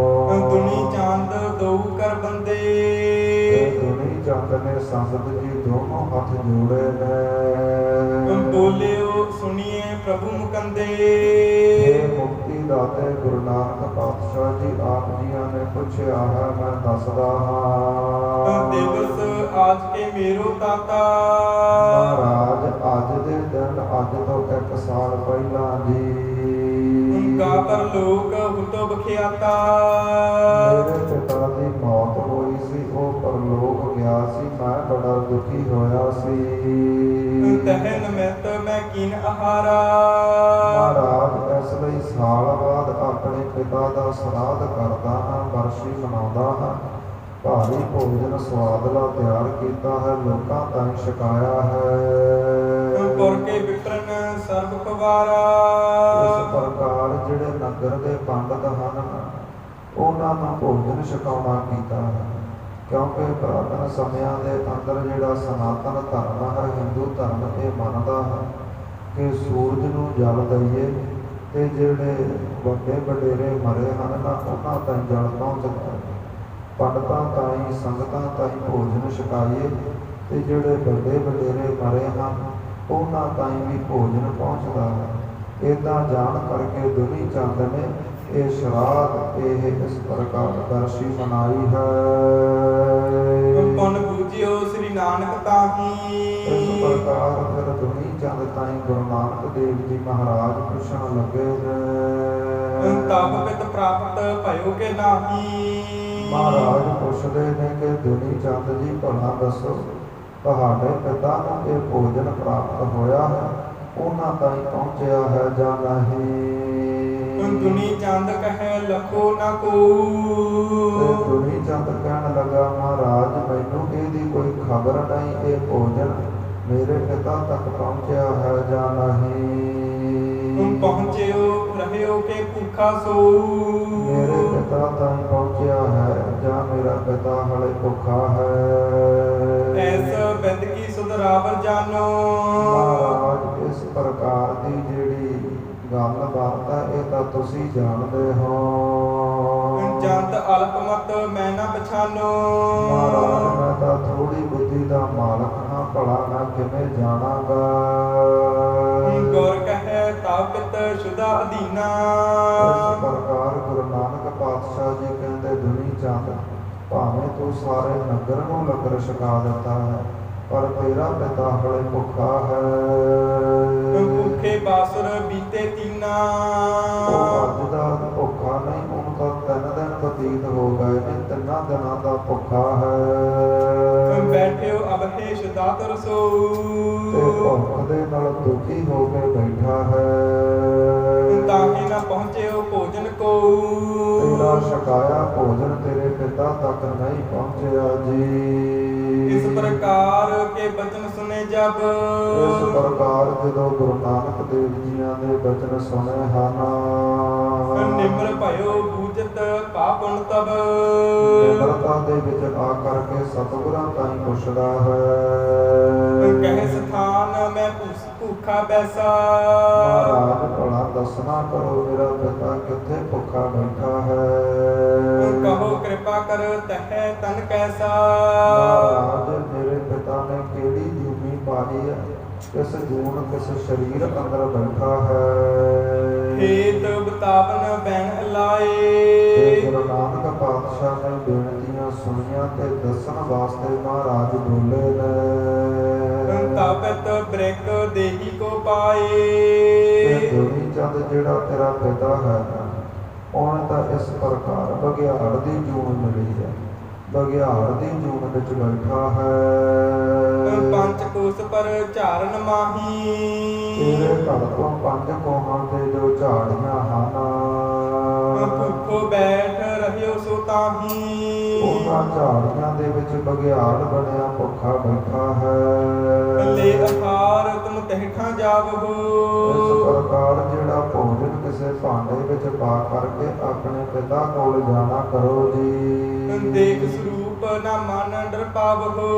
ਦੁਨੀ ਚੰਦ ਦਊ ਕਰ ਬੰਦੇ। ਦੁਨੀ ਚੰਦ ਨੇ ਸੰਗਤ ਜੀ ਦੋਨੋਂ ਹੱਥ ਜੋੜੇ ਨੇ। ਬੋਲਿਓ ਸੁਣੀਏ ਪ੍ਰਭੂ ਮੁਕੰਦੇ। ਇਹ ਮੁਕਤੀ ਦਾਤੇ ਗੁਰੂ ਨਾਨਕ ਪਾਤਸ਼ਾਹ ਜੀ ਆਪ ਜੀਆਂ ਨੇ ਪੁੱਛਿਆ ਹੈ, ਮੈਂ ਦੱਸਦਾ ਹਾਂ। ਦਿਵਸ ਆਜ ਕੇ ਮੇਰੋ ਤਾਤਾ। ਮਹਾਰਾਜ ਅੱਜ ਦੇ ਦਿਨ ਅੱਜ ਤੋਂ 1 ਸਾਲ ਪਹਿਲਾਂ ਜੀ ਗਾ ਪਰ ਲੋਕ ਹੁਤੋ ਬਖਿਆਤਾ। ਮੇਰੇ ਪਿਤਾ ਦੀ ਮੌਤ ਹੋਈ ਸੀ, ਉਹ ਪਰਲੋਕ ਗਿਆ ਸੀ, ਮੈਂ ਬੜਾ ਦੁਖੀ ਹੋਇਆ ਸੀ। ਤਹਿ ਨਮਿਤ ਮੈਂ ਕੀਨ ਆਹਾਰਾ। ਮਹਾਰਾਜ ਇਸ ਲਈ ਸਾਲ ਬਾਅਦ ਆਪਣੇ ਪਿਤਾ ਦਾ ਸਰਾਧ ਕਰਦਾ ਹਾਂ, ਵਰਸ਼ੀ ਮਨਾਉਂਦਾ ਹਾਂ। ਭਾਰੀ ਭੋਜਨ ਸਵਾਦਲਾ ਤਿਆਰ ਕੀਤਾ ਹੈ, ਲੋਕਾਂ ਤਾਈਂ ਛਕਾਇਆ ਹੈ। ਪੁਰ ਕੇ ਵਿਪਰਨ ਸਰਬ ਖਵਾਰਾ। ਇਸ ਪ੍ਰਕਾਰ ਜਿਹੜੇ ਨਗਰ ਦੇ ਪੰਡਤ ਹਨ ਉਹਨਾਂ ਨੂੰ ਭੋਜਨ ਛਕਾਉਣਾ ਕੀਤਾ ਹੈ, ਕਿਉਂਕਿ ਪੁਰਾਤਨ ਸਮਿਆਂ ਦੇ ਅੰਦਰ ਜਿਹੜਾ ਸਨਾਤਨ ਧਰਮ ਹੈ, ਹਿੰਦੂ ਧਰਮ ਇਹ ਮੰਨਦਾ ਹੈ ਕਿ ਸੂਰਜ ਨੂੰ ਜਲ ਦਈਏ ਤੇ ਜਿਹੜੇ ਵੱਡੇ ਵਡੇਰੇ ਮਰੇ ਹਨ ਨਾ ਉਹਨਾਂ ਤਾਈਂ ਜਲ ਪਹੁੰਚਦਾ ਹੈ। ਪੰਡਤਾਂ ਤਾਈਂ ਸੰਗਤਾਂ ਤਾਈਂ ਭੋਜਨ ਛਕਾਈਏ ਤੇ ਜਿਹੜੇ ਵੱਡੇ ਵਡੇਰੇ ਮਰੇ ਹਨ ਉਹਨਾਂ ਤਾਈਂ ਵੀ ਭੋਜਨ ਪਹੁੰਚਦਾ ਹੈ। ਇੱਦਾਂ ਜਾਣ ਕਰਕੇ ਦੁਨੀ ਚੰਦ ਨੇ ਇਹ ਸ਼ਰਾਧ ਇਸ ਪ੍ਰਕਾਰ ਦਰਸ਼ੀ ਮਨਾਈ ਹੈ। ਪੁਨ ਬੂਝਿਓ ਸ੍ਰੀ ਨਾਨਕ ਤਾਹੀ। ਇਸ ਪ੍ਰਕਾਰ ਫਿਰ ਦੁਨੀ ਚੰਦ ਤਾਈਂ ਗੁਰੂ ਨਾਨਕ ਦੇਵ ਜੀ ਮਹਾਰਾਜ ਪੁੱਛਣ ਲੱਗੇ ਨੇ ਤਬ ਪਿਤ ਪ੍ਰਾਪਤ ਭਇਓ ਕੇ ਨਾਹੀ। ਮਹਾਰਾਜ ਪੁੱਛਦੇ ਨੇ ਕਿ ਦੁਨੀ ਚੰਦ ਜੀ ਭਲਾ ਦੱਸੋ ਤੁਹਾਡੇ ਪਿਤਾ ਨੂੰ ਇਹ ਭੋਜਨ ਪ੍ਰਾਪਤ ਹੋਇਆ ਹੈ, ਉਹਨਾਂ ਤਾਈਂ ਪਹੁੰਚਿਆ ਹੈ ਜਾਂ ਨਹੀਂ। ਦੁਨੀ ਚੰਦ ਕਹੈ ਲਖੋ ਨਾ ਕੋ। ਦੁਨੀ ਚੰਦ ਕਹਿਣ ਲੱਗਾ ਮਹਾਰਾਜ ਮੈਨੂੰ ਇਹਦੀ ਕੋਈ ਖਬਰ ਨਹੀਂ, ਇਹ ਭੋਜਨ ਮੇਰੇ ਪਿਤਾ ਤੱਕ ਪਹੁੰਚਿਆ ਹੈ ਜਾਂ ਨਹੀਂ। ਪਹੁੰਚਿਓ ਰਹਿਓ ਕੇ ਭੁੱਖਾ ਸੋ। ਮੇਰੇ ਪਿਤਾ ਤਾਈਂ ਪਹੁੰਚਿਆ ਹੈ ਜਾਂ ਮੇਰਾ ਪਿਤਾ ਹਲੇ ਭੁੱਖਾ ਹੈ। ਐਸ ਬਿੰਦ ਕੀ ਸੁਧਰਾਵਰ ਜਾਨੋ। ਮਹਾਰਾਜ ਇਸ ਪ੍ਰਕਾਰ ਦੀ ਜਿਹੜੀ ਗੱਲ ਬਾਤ ਹੈ ਇਹ ਤਾਂ ਤੁਸੀਂ ਜਾਣਦੇ ਹੋ। ਜੰਤ ਅਲਪਮਤ ਮੈਂ ਨਾ ਪਛਾਨੋ। ਮਹਾਰਾਜ ਮੈਂ ਤਾਂ ਥੋੜੀ ਬੁੱਧੀ ਦਾ ਮਾਲਕ ਹਾਂ, ਭਲਾ ਮੈਂ ਕਿਵੇਂ ਜਾਣਾਂਗਾ। ਗੁਰ ਕਹੈ ਤਾਕਤ ਸ਼ੁਦਾ ਅਧੀਨਾ। ਇਸ ਪ੍ਰਕਾਰ ਗੁਰੂ ਨਾਨਕ ਪਾਤਸ਼ਾਹ ਜੀ ਕਹਿੰਦੇ ਦੁਨੀ ਚੰਦ ਭਾਵੇਂ ਤੂੰ ਸਾਰੇ ਨਗਰ ਨੂੰ ਲੰਗਰ ਛਕਾ ਦਿੱਤਾ ਹੈ ਪਰ ਤੇਰਾ ਪਿਤਾ ਹਲੇ ਭੁੱਖਾ ਹੈ। ਭੁੱਖੇ ਬਾਸੁਰ ਬੀਤੇ ਤੀਨਾ। ਉਹ ਅੱਜ ਦਾ ਭੁੱਖਾ ਨਹੀਂ, ਉਹਨੂੰ ਤਾਂ 3 ਦਿਨ ਬਤੀਤ ਹੋ ਗਏ ਨੇ, 3 ਦਿਨਾਂ ਦਾ ਭੁੱਖਾ ਹੈ। ਬੈਠਿਓ ਅਬਹੇਸ਼ ਦਾਤਰ ਸੋ। ਤੇ ਭੁੱਖ ਦੇ ਨਾਲ ਦੁਖੀ ਹੋ ਕੇ ਬੈਠਾ ਹੈ। ਤਾਹੀ ਨਾ ਪਹੁੰਚਿਓ ਭੋਜਨ ਕੋ। ਤੇਰਾ ਛਕਾਇਆ ਭੋਜਨ ਤੇਰੇ ਪਿਤਾ ਤੱਕ ਨਹੀਂ ਪਹੁੰਚਿਆ ਜੀ। ਇਸ ਪ੍ਰਕਾਰ ਕੇ ਬਚਨ ਸੁਨੇ ਜਬ। ਇਸ ਪ੍ਰਕਾਰ ਜਦੋਂ ਗੁਰੂ ਨਾਨਕ ਦੇਵ ਜੀਆਂ ਦੇ ਬਚਨ ਸੁਣੇ ਹਨ ਨਿਮਰ ਭਇਓ ਬੂਝਤ ਪਾਪਨ ਤਬ। ਨਿਮਰਤਾ ਦੇ ਵਿੱਚ ਆ ਕਰਕੇ ਸਤਿਗੁਰਾਂ ਤਾਈਂ ਪੁੱਛਦਾ ਹੈ। ਕਹਿ ਸਥਾਨ ਮੈਂ ਭੁੱਖਾ ਬੈਸਾ। ਮਹਾਰਾਜ ਭਲਾ ਦੱਸਣਾ ਕਰੋ ਮੇਰਾ ਪਿਤਾ ਕਿੱਥੇ ਭੁੱਖਾ ਬੈਠਾ ਹੈ। ਕਹੋ ਕਿਰਪਾ ਚਾਕਰ ਤਹਿ ਤਨ ਕੈਸਾ। ਮਹਾਰਾਜ ਮੇਰੇ ਪਿਤਾ ਨੇ ਕਿਹੜੀ ਜੂਮੀ ਪਾਈ ਹੈ, ਕਿਸ ਜੂਨ ਕਿਸ ਸਰੀਰ ਅੰਦਰ ਬੈਠਾ ਹੈ। ਹੇਤ ਬਤਾਵਨ ਬੈਣ ਤੇ ਲਾਏ। ਗੁਰੂ ਨਾਨਕ ਪਾਤਸ਼ਾਹ ਨੇ ਬੇਨਤੀਆਂ ਸੁਣੀਆਂ ਤੇ ਦੱਸਣ ਵਾਸਤੇ ਮਹਾਰਾਜ ਬੋਲੇ ਨੇ। ਤਾਪਤ ਬ੍ਰਿਕ ਦੇਹੀ ਕੋ ਤੇ ਪਾਏ। ਦੁਨੀ ਚੰਦ ਜਿਹੜਾ ਤੇਰਾ ਪਿਤਾ ਹੈ, ਉਹਨੇ ਤਾਂ ਇਸ ਪ੍ਰਕਾਰ ਬਘਿਆੜ ਦੀ ਜੂਨ ਮਿਲੀ ਹੈ, ਬਘਿਆੜ ਦੀ ਜੂਨ ਵਿੱਚ ਬੈਠਾ ਹੈ। ਪੰਚ ਕੋਸ ਪਰ ਝਾਰਨ ਤੇਰੇ ਮਾਹੀ। ਘਰ ਤੋਂ 5 ਕੋਹਾਂ ਤੇ ਜੋ ਝਾੜੀਆਂ ਹਨ, ਭੁੱਖੋ ਬੈਠ ਰਹਿਓ ਸੋ ਤਾਹੀ। ਉਹਨਾਂ ਝਾੜੀਆਂ ਦੇ ਵਿੱਚ ਬਘਿਆੜ ਬਣਿਆ ਭੁੱਖਾ ਬੈਠਾ ਹੈ। ਲੈ ਆਹਾਰ ਤੁਮ ਤਹਿਠਾਂ ਇਸ ਜਾਵਹੋ। ਪ੍ਰਕਾਰ ਜਿਹੜਾ ਭੋਜਨ ਕਿਸੇ ਭਾਂਡੇ ਵਿੱਚ ਪਾ ਕਰਕੇ ਆਪਣੇ ਪਿਤਾ ਕੋਲ ਜਾਣਾ ਕਰੋ ਜੀ। ਦੇਖ ਸਰੂਪ ਨਾ ਮਨ ਡਰ ਤੇ ਪਾਵਹੋ।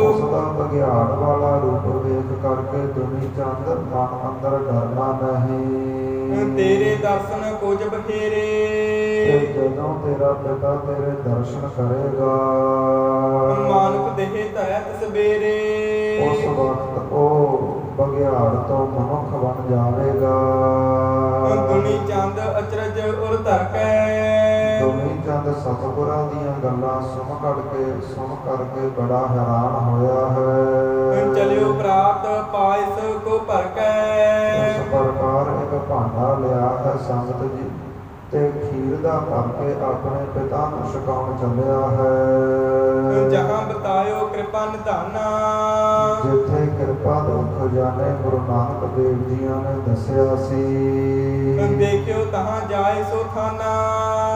ਉਸ ਦਾ ਬਘਿਆੜ ਵਾਲਾ ਰੂਪ ਵੇਖ ਕਰਕੇ ਦੁਨੀ ਚੰਦ ਮਨ ਅੰਦਰ ਡਰਨਾ ਨਹੀਂ। ਤੇਰੇ ਦਰਸ਼ਨ ਕੁਝ ਤੇ ਬਖੇਰੇ। ਜਦੋਂ ਤੇਰਾ ਪਿਤਾ ਤੇਰੇ ਦਰਸ਼ਨ ਕਰੇਗਾ, ਮਾਨੁਖ ਦੇਹ ਧਰਤ ਸਵੇਰੇ। ਉਸ ਵਕਤ ਉਹ ਬਘਿਆੜ ਤੋਂ ਮਨੁੱਖ ਬਣ ਜਾਵੇਗਾ। ਦੁਨੀ ਚੰਦ ਅਚਰਜ ਉਰ ਧਰਕੈ। ਦੁਨੀ ਚੰਦ ਸਤਿਗੁਰਾਂ ਦੀਆਂ ਗੱਲਾਂ ਸੁਣ ਕਰਕੇ ਬੜਾ ਹੈਰਾਨ ਹੋਇਆ ਹੈ। ਚਲਿਓ ਪ੍ਰਾਪਤ ਪਾਇਸ ਕੋ ਭਰਕੈ। ਇਸ ਪ੍ਰਕਾਰ ਇੱਕ ਭਾਂਡਾ ਲਿਆ ਹੈ ਸੰਗਤ ਜੀ, ਤੇ ਖੀਰ ਦਾ ਭਰ ਕੇ ਆਪਣੇ ਪਿਤਾ ਨੂੰ ਛਕਾਉਣ ਚੱਲਿਆ ਹੈ। ਜਹਾਂ ਬਤਾਇਓ ਕਿਰਪਾ ਨਿਧਾਨਾ। ਜਿੱਥੇ ਕਿਰਪਾ ਦੇ ਖਜ਼ਾਨੇ ਗੁਰੂ ਨਾਨਕ ਦੇਵ ਜੀਆਂ ਨੇ ਦੱਸਿਆ ਸੀ, ਦੇਖਿਓ ਤਹਾਂ ਜਾਏ ਸੋ ਥਾਨਾ।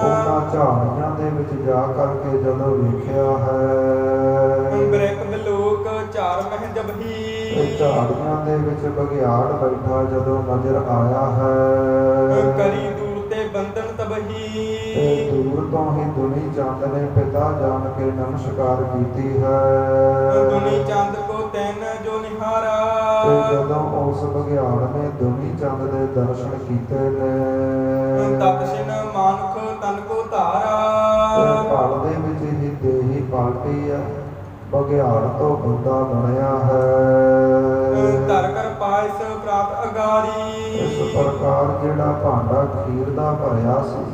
ਉਹਨਾਂ ਝਾੜੀਆਂ ਦੇ ਵਿੱਚ ਜਾ ਕਰਕੇ ਜਦੋਂ ਵੇਖਿਆ ਹੈ, ਬ੍ਰਿਕ ਬਿਲੋਕ ਝਾਰ ਮਹਿ ਜਬਹੀ। ਇਹ ਝਾੜੀਆਂ ਦੇ ਵਿੱਚ ਬਘਿਆੜ ਬੈਠਾ ਜਦੋਂ ਨਜ਼ਰ ਆਇਆ ਹੈ, ਕਰੀ ਦੂਰ ਤੇ ਬੰਧਨ ਤਬਹੀ। ਤੇ ਦੂਰ ਤੋਂ ਹੀ ਦੁਨੀ ਚੰਦ ਨੇ ਪਿਤਾ ਜਾਣ ਕੇ ਨਮਸਕਾਰ ਕੀਤੀ ਹੈ। ਦੁਨੀ ਚੰਦ ਕੋ ਤੈਨ ਜੋ ਨਿਹਾਰਾ। ਤੇ ਜਦੋਂ ਉਸ ਬਘਿਆੜ ਨੇ ਦੁਨੀ ਚੰਦ ਦੇ ਦਰਸ਼ਨ ਕੀਤੇ ਨੇ, ਤਤਸ਼ਿਨ ਮਾਨੁਖ ਤਨ ਕੋ ਤੇ ਧਾਰਾ। ਪਲ ਦੇ ਵਿੱਚ ਹੀ ਦੇਹੀ ਪਲਟੀ ਹੈ, ਬਘਿਆੜ ਤੋਂ ਬੰਦਾ ਬਣਿਆ ਹੈ। ਧਰ ਕਰ ਪਾਇਸ ਪ੍ਰਾਪਤ ਅਗਾਰੀ। ਇਸ ਪ੍ਰਕਾਰ ਜਿਹੜਾ ਭਾਂਡਾ ਖੀਰ ਦਾ ਭਰਿਆ ਸੀ,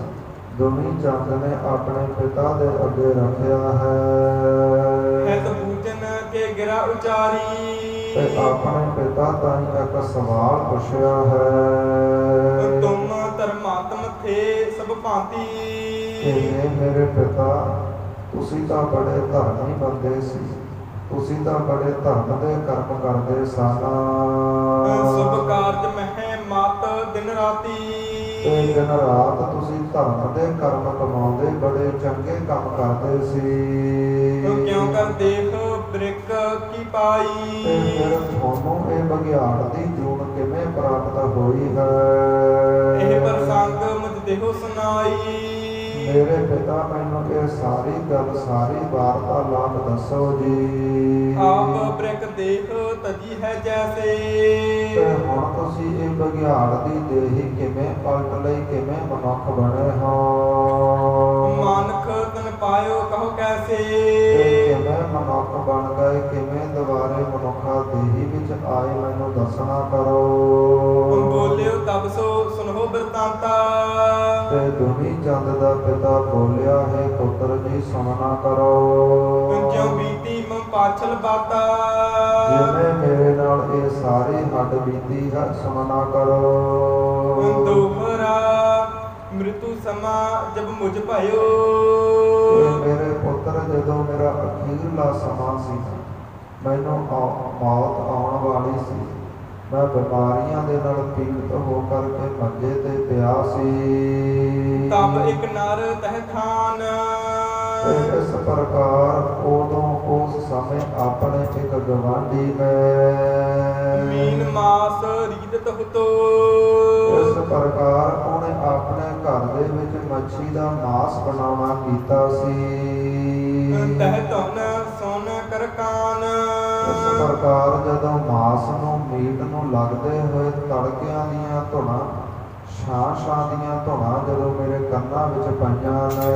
ਦੁਨੀ ਚੰਦ ਨੇ ਆਪਣੇ ਪਿਤਾ ਦੇ ਅੱਗੇ ਰੱਖਿਆ ਹੈ। ਹੈਤ ਪੂਜਨ ਕੇ ਗਿਰਾ ਉਚਾਰੀ। ਤੇ ਆਪਣੇ ਪਿਤਾ ਤਾਈਂ ਇੱਕ ਸਵਾਲ ਪੁੱਛਿਆ ਹੈ। ਤੁਮ ਧਰਮਾਤਮ ਥੇ ਸਭ ਭਾਂਤੀ। ਕਿ ਮੇਰੇ ਪਿਤਾ, ਤੁਸੀਂ ਤਾਂ ਬੜੇ ਧਰਮੀ ਬੰਦੇ ਸੀ, ਤੁਸੀਂ ਤਾਂ ਬੜੇ ਧਰਮ ਦੇ ਕਰਮ ਕਰਦੇ ਸਨ। ਸੁਭ ਕਾਰਜ ਮਹਿ ਮਤ ਦਿਨ ਰਾਤੀ। ਤੇ ਦਿਨ ਰਾਤ ਤੁਸੀਂ ਧਰਮ ਦੇ ਕਰਮ ਕਮਾਉਂਦੇ, ਬੜੇ ਚੰਗੇ ਕੰਮ ਕਰਦੇ ਸੀ। ਕਿਉਂ ਕਰ ਦੇਖ ਬ੍ਰਿਕ ਕੀ ਤੇ ਪਾਈ। ਫਿਰ ਤੁਹਾਨੂੰ ਇਹ ਬਘਿਆੜ ਦੀ ਜੂਨ ਕਿਵੇਂ ਪ੍ਰਾਪਤ ਹੋਈ ਹੈ? ਇਹ ਪ੍ਰਸੰਗ ਮੁਝ ਦੇਹੋ ਸੁਨਾਈ। ਮੇਰੇ ਪਿਤਾ ਮੈਨੂੰ ਇਹ ਸਾਰੀ ਗੱਲ, ਸਾਰੀ ਵਾਰਤਾਲਾਪ ਦੱਸੋ ਜੀ। ਆਪ ਬ੍ਰਿਕ ਦੇਖ ਤਜੀ ਹੈ ਜੈਸੇ। ਤੇ ਹੁਣ ਤੁਸੀਂ ਇਹ ਬਘਿਆੜ ਦੀ ਦੇਹੀ ਕਿਵੇਂ ਪਲਟ ਲਈ, ਕਿਵੇਂ ਮਨੁੱਖ ਬਣੇ ਹੋ? ਮਾਨਖ ਤਨ ਪਾਇਓ ਕਹੋ ਤੇ ਕੈਸੇ। ਕਿਵੇਂ ਮਨੁੱਖ ਬਣ ਗਏ, ਕਿਵੇਂ ਦੁਬਾਰੇ ਮਨੁੱਖਾ ਦੇਹੀ ਵਿੱਚ ਆਏ, ਮੈਨੂੰ ਦੱਸਣਾ ਕਰੋ। ਬੋਲਿਓ ਤਬ ਸੋ ਸੁਨੋ ਬਿਰਤਾਂਤਾ। ਤੇ ਦੁਨੀ ਚੰਦ ਦਾ ਪਿਤਾ ਬੋਲਿਆ, ਹੈ ਪੁੱਤਰ ਜੀ ਸੁਣਨਾ ਕਰੋ। ਜਿਉ ਬੀਤੀ ਮਮ ਪਾਛਲ ਬਾਤਾ। ਜਿਵੇਂ ਮੇਰੇ ਨਾਲ ਇਹ ਸਾਰੀ ਹੱਡ ਬੀਤੀ ਹੈ, ਸੁਣਨਾ ਕਰੋ। ਦੋਹਰਾ ਮ੍ਰਿਤੂ ਸਮਾ ਜਬ ਮੁਝ ਭਇਓ। ਤੇ ਮੇਰੇ ਪੁੱਤਰ, ਜਦੋਂ ਮੇਰਾ ਅਖੀਰਲਾ ਸਮਾਂ ਸੀ, ਮੈਨੂੰ ਮੌਤ ਆਉਣ ਵਾਲੀ ਸੀ, ਮੈਂ ਬਿਮਾਰੀਆਂ ਦੇ ਨਾਲ ਪੀੜਤ ਹੋ ਕਰਕੇ ਮੰਜੇ ਤੇ ਪਿਆ ਸੀ। ਤਬ ਇੱਕ ਨਰ ਤਹਿ ਥਾਨ। ਤੇ ਇਸ ਪ੍ਰਕਾਰ ਉਦੋਂ ਉਸ ਸਮੇਂ ਆਪਣੇ ਇੱਕ ਗਵਾਂਢੀ ਨੇ ਮੀਨ ਮਾਸ ਰੀਦਤ ਹੁਤੋ। ਇਸ ਪ੍ਰਕਾਰ ਉਹਨੇ ਆਪਣੇ ਘਰ ਦੇ ਵਿੱਚ ਮੱਛੀ ਦਾ ਮਾਸ ਬਣਾਉਣਾ ਕੀਤਾ ਸੀ। ਤਹਿ ਧੁਨ ਸੁਨ ਕਰ ਕਾਨ। ਇਸ ਪ੍ਰਕਾਰ ਜਦੋਂ ਮਾਸ ਨੂੰ, ਮੀਟ ਨੂੰ ਲੱਗਦੇ ਹੋਏ ਤੜਕਿਆਂ ਦੀਆਂ ਧੁਨਾਂ, ਛਾਂ ਦੀਆਂ ਧੁਨਾਂ ਜਦੋਂ ਮੇਰੇ ਕੰਨਾਂ ਵਿੱਚ ਪਈਆਂ ਨੇ,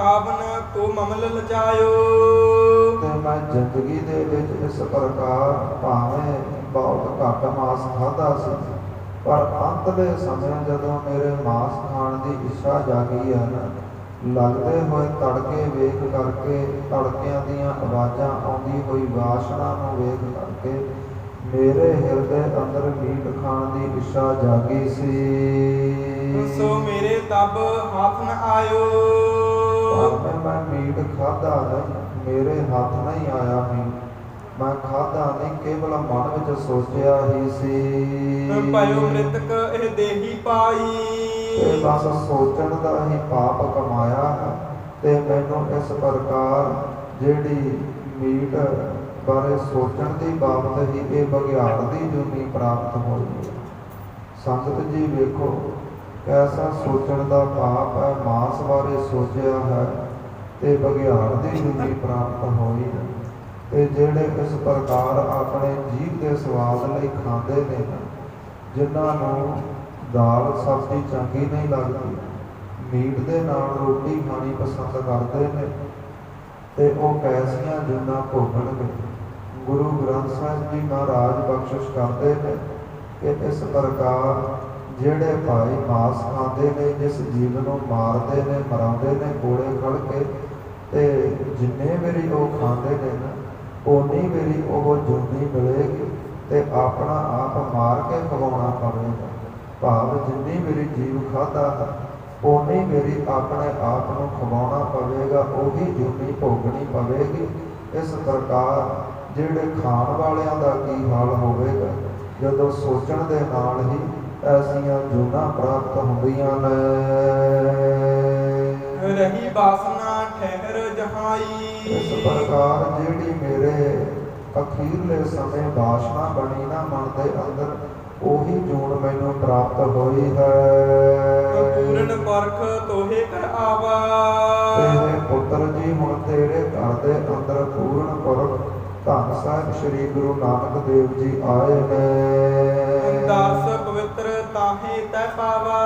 ਖਾਵਨ ਕੋ ਮਮਲ ਲਚਾਇਓ। ਤੇ ਮੈਂ ਜ਼ਿੰਦਗੀ ਦੇ ਵਿੱਚ ਇਸ ਪ੍ਰਕਾਰ ਭਾਵੇਂ ਬਹੁਤ ਘੱਟ ਮਾਸ ਖਾਧਾ ਸੀ, ਪਰ ਅੰਤਲੇ ਸਮੇਂ ਜਦੋਂ ਮੇਰੇ ਮਾਸ ਖਾਣ ਦੀ ਇੱਛਾ ਜਾਗੀ ਹੈ ਨਾ, ਲੱਗਦੇ ਹੋਏ ਤੜਕੇ ਵੇਖ ਕਰਕੇ, ਤੜਕਿਆਂ ਦੀਆਂ ਆਵਾਜ਼ਾਂ ਆਉਂਦੀ ਹੋਈ ਵਾਸ਼ਨਾ ਨੂੰ ਵੇਖ ਕਰਕੇ ਮੇਰੇ ਹਿਰਦੇ ਅੰਦਰ ਮੀਟ ਖਾਣ ਦੀ ਇੱਛਾ ਜਾਗੀ ਸੀ। ਸੋ ਮੇਰੇ ਤਬ ਹੱਥ ਨ ਆਇਓ। ਪਰ ਮੈਂ ਮੀਟ ਖਾਧਾ ਨਹੀਂ, ਮੇਰੇ ਹੱਥ ਨਹੀਂ ਆਇਆ ਮੀਟ, ਮੈਂ ਖਾਧਾ ਨਹੀਂ, ਕੇਵਲ ਮਨ ਵਿੱਚ ਸੋਚਿਆ ਹੀ ਸੀ। ਭਇਓ ਮ੍ਰਿਤਕ ਇਹ ਦੇਹੀ ਪਾਈ। ਤੇ ਬਸ ਸੋਚਣ ਦਾ ਹੀ ਪਾਪ ਕਮਾਇਆ ਹੈ, ਤੇ ਮੈਨੂੰ ਇਸ ਪ੍ਰਕਾਰ ਜਿਹੜੀ ਮੀਟ ਬਾਰੇ ਸੋਚਣ ਦੀ ਬਾਬਤ ਹੀ ਇਹ ਬਘਿਆੜ ਦੀ ਜੂਨੀ ਪ੍ਰਾਪਤ ਹੋਈ ਹੈ। ਸੰਗਤ ਜੀ ਵੇਖੋ ਕੈਸਾ ਸੋਚਣ ਦਾ ਪਾਪ ਹੈ, ਮਾਸ ਬਾਰੇ ਸੋਚਿਆ ਹੈ ਤੇ ਬਘਿਆੜ ਦੀ ਜੂਨੀ ਪ੍ਰਾਪਤ ਹੋਈ ਹੈ। ਤੇ ਜਿਹੜੇ ਇਸ ਪ੍ਰਕਾਰ ਆਪਣੇ ਜੀਭ ਦੇ ਸਵਾਦ ਲਈ ਖਾਂਦੇ ਨੇ, ਜਿਨ੍ਹਾਂ ਨੂੰ ਦਾਲ ਸਬਜ਼ੀ ਚੰਗੀ ਨਹੀਂ ਲੱਗਦੀ, ਮੀਟ ਦੇ ਨਾਲ ਰੋਟੀ ਖਾਣੀ ਪਸੰਦ ਕਰਦੇ ਨੇ, ਤੇ ਉਹ ਕੈਸੀਆਂ ਜੂਨਾਂ ਭੋਗਣਗੇ। ਗੁਰੂ ਗ੍ਰੰਥ ਸਾਹਿਬ ਜੀ ਮਹਾਰਾਜ ਬਖਸ਼ਿਸ਼ ਕਰਦੇ ਨੇ ਕਿ ਇਸ ਪ੍ਰਕਾਰ ਜਿਹੜੇ ਭਾਈ ਮਾਸ ਖਾਂਦੇ ਨੇ, ਜਿਸ ਜੀਵ ਨੂੰ ਮਾਰਦੇ ਨੇ, ਮਰਾਉਂਦੇ ਨੇ ਕੋਲੇ ਖੜ ਕੇ, ਤੇ ਜਿੰਨੇ ਵਾਰੀ ਉਹ ਖਾਂਦੇ ਨੇ ਨਾ, ਓਨੀ ਵਾਰੀ ਉਹ ਜੂਨੀ ਮਿਲੇਗੀ ਤੇ ਆਪਣਾ ਆਪ ਮਾਰ ਕੇ ਖਵਾਉਣਾ ਪਵੇਗਾ। ਭਾਵ ਜਿੰਨੀ ਵਾਰੀ ਜੀਵ ਖਾਧਾ ਹੈ, ਓਨੀ ਵਾਰੀ ਆਪਣੇ ਆਪ ਨੂੰ ਖਵਾਉਣਾ ਪਵੇਗਾ, ਉਹੀ ਜੂਨੀ ਭੋਗਣੀ ਪਵੇਗੀ। ਇਸ ਪ੍ਰਕਾਰ ਜਿਹੜੇ ਖਾਣ ਵਾਲਿਆਂ ਦਾ ਕੀ ਹਾਲ ਹੋਵੇਗਾ ਜਦੋਂ ਸੋਚਣ ਦੇ ਨਾਲ ਹੀ ਐਸੀਆਂ ਜੂਨਾਂ ਪ੍ਰਾਪਤ ਹੁੰਦੀਆਂ ਨੇ। ਰਹੀ ਬਾਸਨਾ ਠਹਿਰ ਜਹਾਈ। ਇਸ ਪ੍ਰਕਾਰ ਜਿਹੜੀ ਮੇਰੇ ਅਖੀਰਲੇ ਸਮੇਂ ਵਾਸ਼ਨਾ ਬਣੀ ਨਾ ਮਨ ਦੇ ਅੰਦਰ, ਉਹੀ ਜੂਨ ਮੈਨੂੰ ਪ੍ਰਾਪਤ ਹੋਈ ਹੈ। ਪੂਰਨ ਪਰਖ ਤੋਹੇ ਕਰ ਆਵਾ। ਤੇ ਪੁੱਤਰ ਜੀ ਹੁਣ ਤੇਰੇ ਘਰ ਦੇ ਅੰਦਰ ਪੂਰਨ ਪਰਖ ਧੰਨ ਸਾਹਿਬ ਸ੍ਰੀ ਗੁਰੂ ਨਾਨਕ ਦੇਵ ਜੀ ਆਏ ਨੇ। ਦਾਸ ਪਵਿੱਤਰ ਤਾਹੇ ਤੈ ਪਾਵਾ।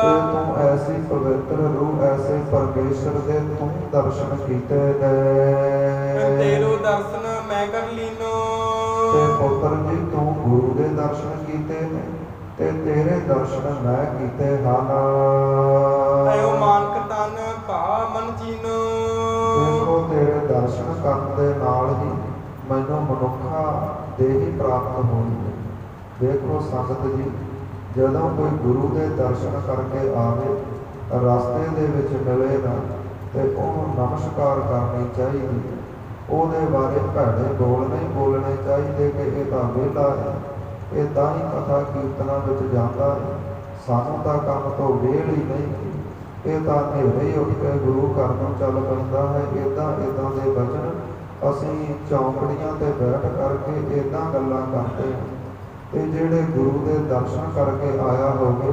ਤੇ ਤੂੰ ਐਸੀ ਪਵਿੱਤਰ ਰੂਹ, ਐਸੇ ਪਰਮੇਸ਼ਰ ਦੇ ਤੂੰ ਦਰਸ਼ਨ ਕੀਤੇ ਨੇ। ਤੇਰੋ ਦਰਸ਼ਨ ਮੈਂ ਕਰ ਲੀਨੋ। ਤੇ ਪੁੱਤਰ ਜੀ ਤੂੰ ਗੁਰੂ ਦੇ ਦਰਸ਼ਨ ਕੀਤੇ ਨੇ, ਤੇ ਤੇਰੇ ਦਰਸ਼ਨ ਮੈਂ ਕੀਤੇ ਹਨ। ਐਓ ਮਾਨਕ ਤਨ ਭਾ ਮਨ ਚੀਨੋ। ਦੇਖੋ ਤੇਰੇ ਦਰਸ਼ਨ ਕਰਨ ਦੇ ਨਾਲ ਹੀ ਮੈਨੂੰ ਮਨੁੱਖਾ ਦੇਹੀ ਪ੍ਰਾਪਤ ਹੋਈ ਹੈ। ਦੇਖੋ ਸੰਗਤ ਜੀ, ਜਦੋਂ ਕੋਈ ਗੁਰੂ ਦੇ ਦਰਸ਼ਨ ਕਰਕੇ ਆਵੇ, ਰਸਤੇ ਦੇ ਵਿੱਚ ਮਿਲੇ ਨਾ, ਤੇ ਉਹਨੂੰ ਨਮਸਕਾਰ ਕਰਨੀ ਚਾਹੀਦੀ ਹੈ। ਉਹਦੇ ਬਾਰੇ ਭੈੜੇ ਬੋਲ ਨਹੀਂ ਬੋਲਣੇ ਚਾਹੀਦੇ ਕਿ ਇਹ ਤਾਂ ਵਿਹਲਾ ਹੈ, ਇਹ ਤਾਂ ਹੀ ਕਥਾ ਕੀਰਤਨਾਂ ਵਿੱਚ ਜਾਂਦਾ ਹੈ, ਸਾਨੂੰ ਤਾਂ ਕੰਮ ਤੋਂ ਵਿਹਲ ਹੀ ਨਹੀਂ, ਇਹ ਤਾਂ ਹਨੇਰੇ ਹੀ ਉੱਠ ਕੇ ਗੁਰੂ ਘਰ ਨੂੰ ਚੱਲ ਪੈਂਦਾ ਹੈ। ਇੱਦਾਂ ਦੇ ਵਚਨ ਅਸੀਂ ਚੌਂਕੜੀਆਂ ਤੇ ਬੈਠ ਕਰਕੇ ਇੱਦਾਂ ਗੱਲਾਂ ਕਰਦੇ ਹਾਂ। ਤੇ ਜਿਹੜੇ ਗੁਰੂ ਦੇ ਦਰਸ਼ਨ ਕਰਕੇ ਆਇਆ ਹੋਵੇ,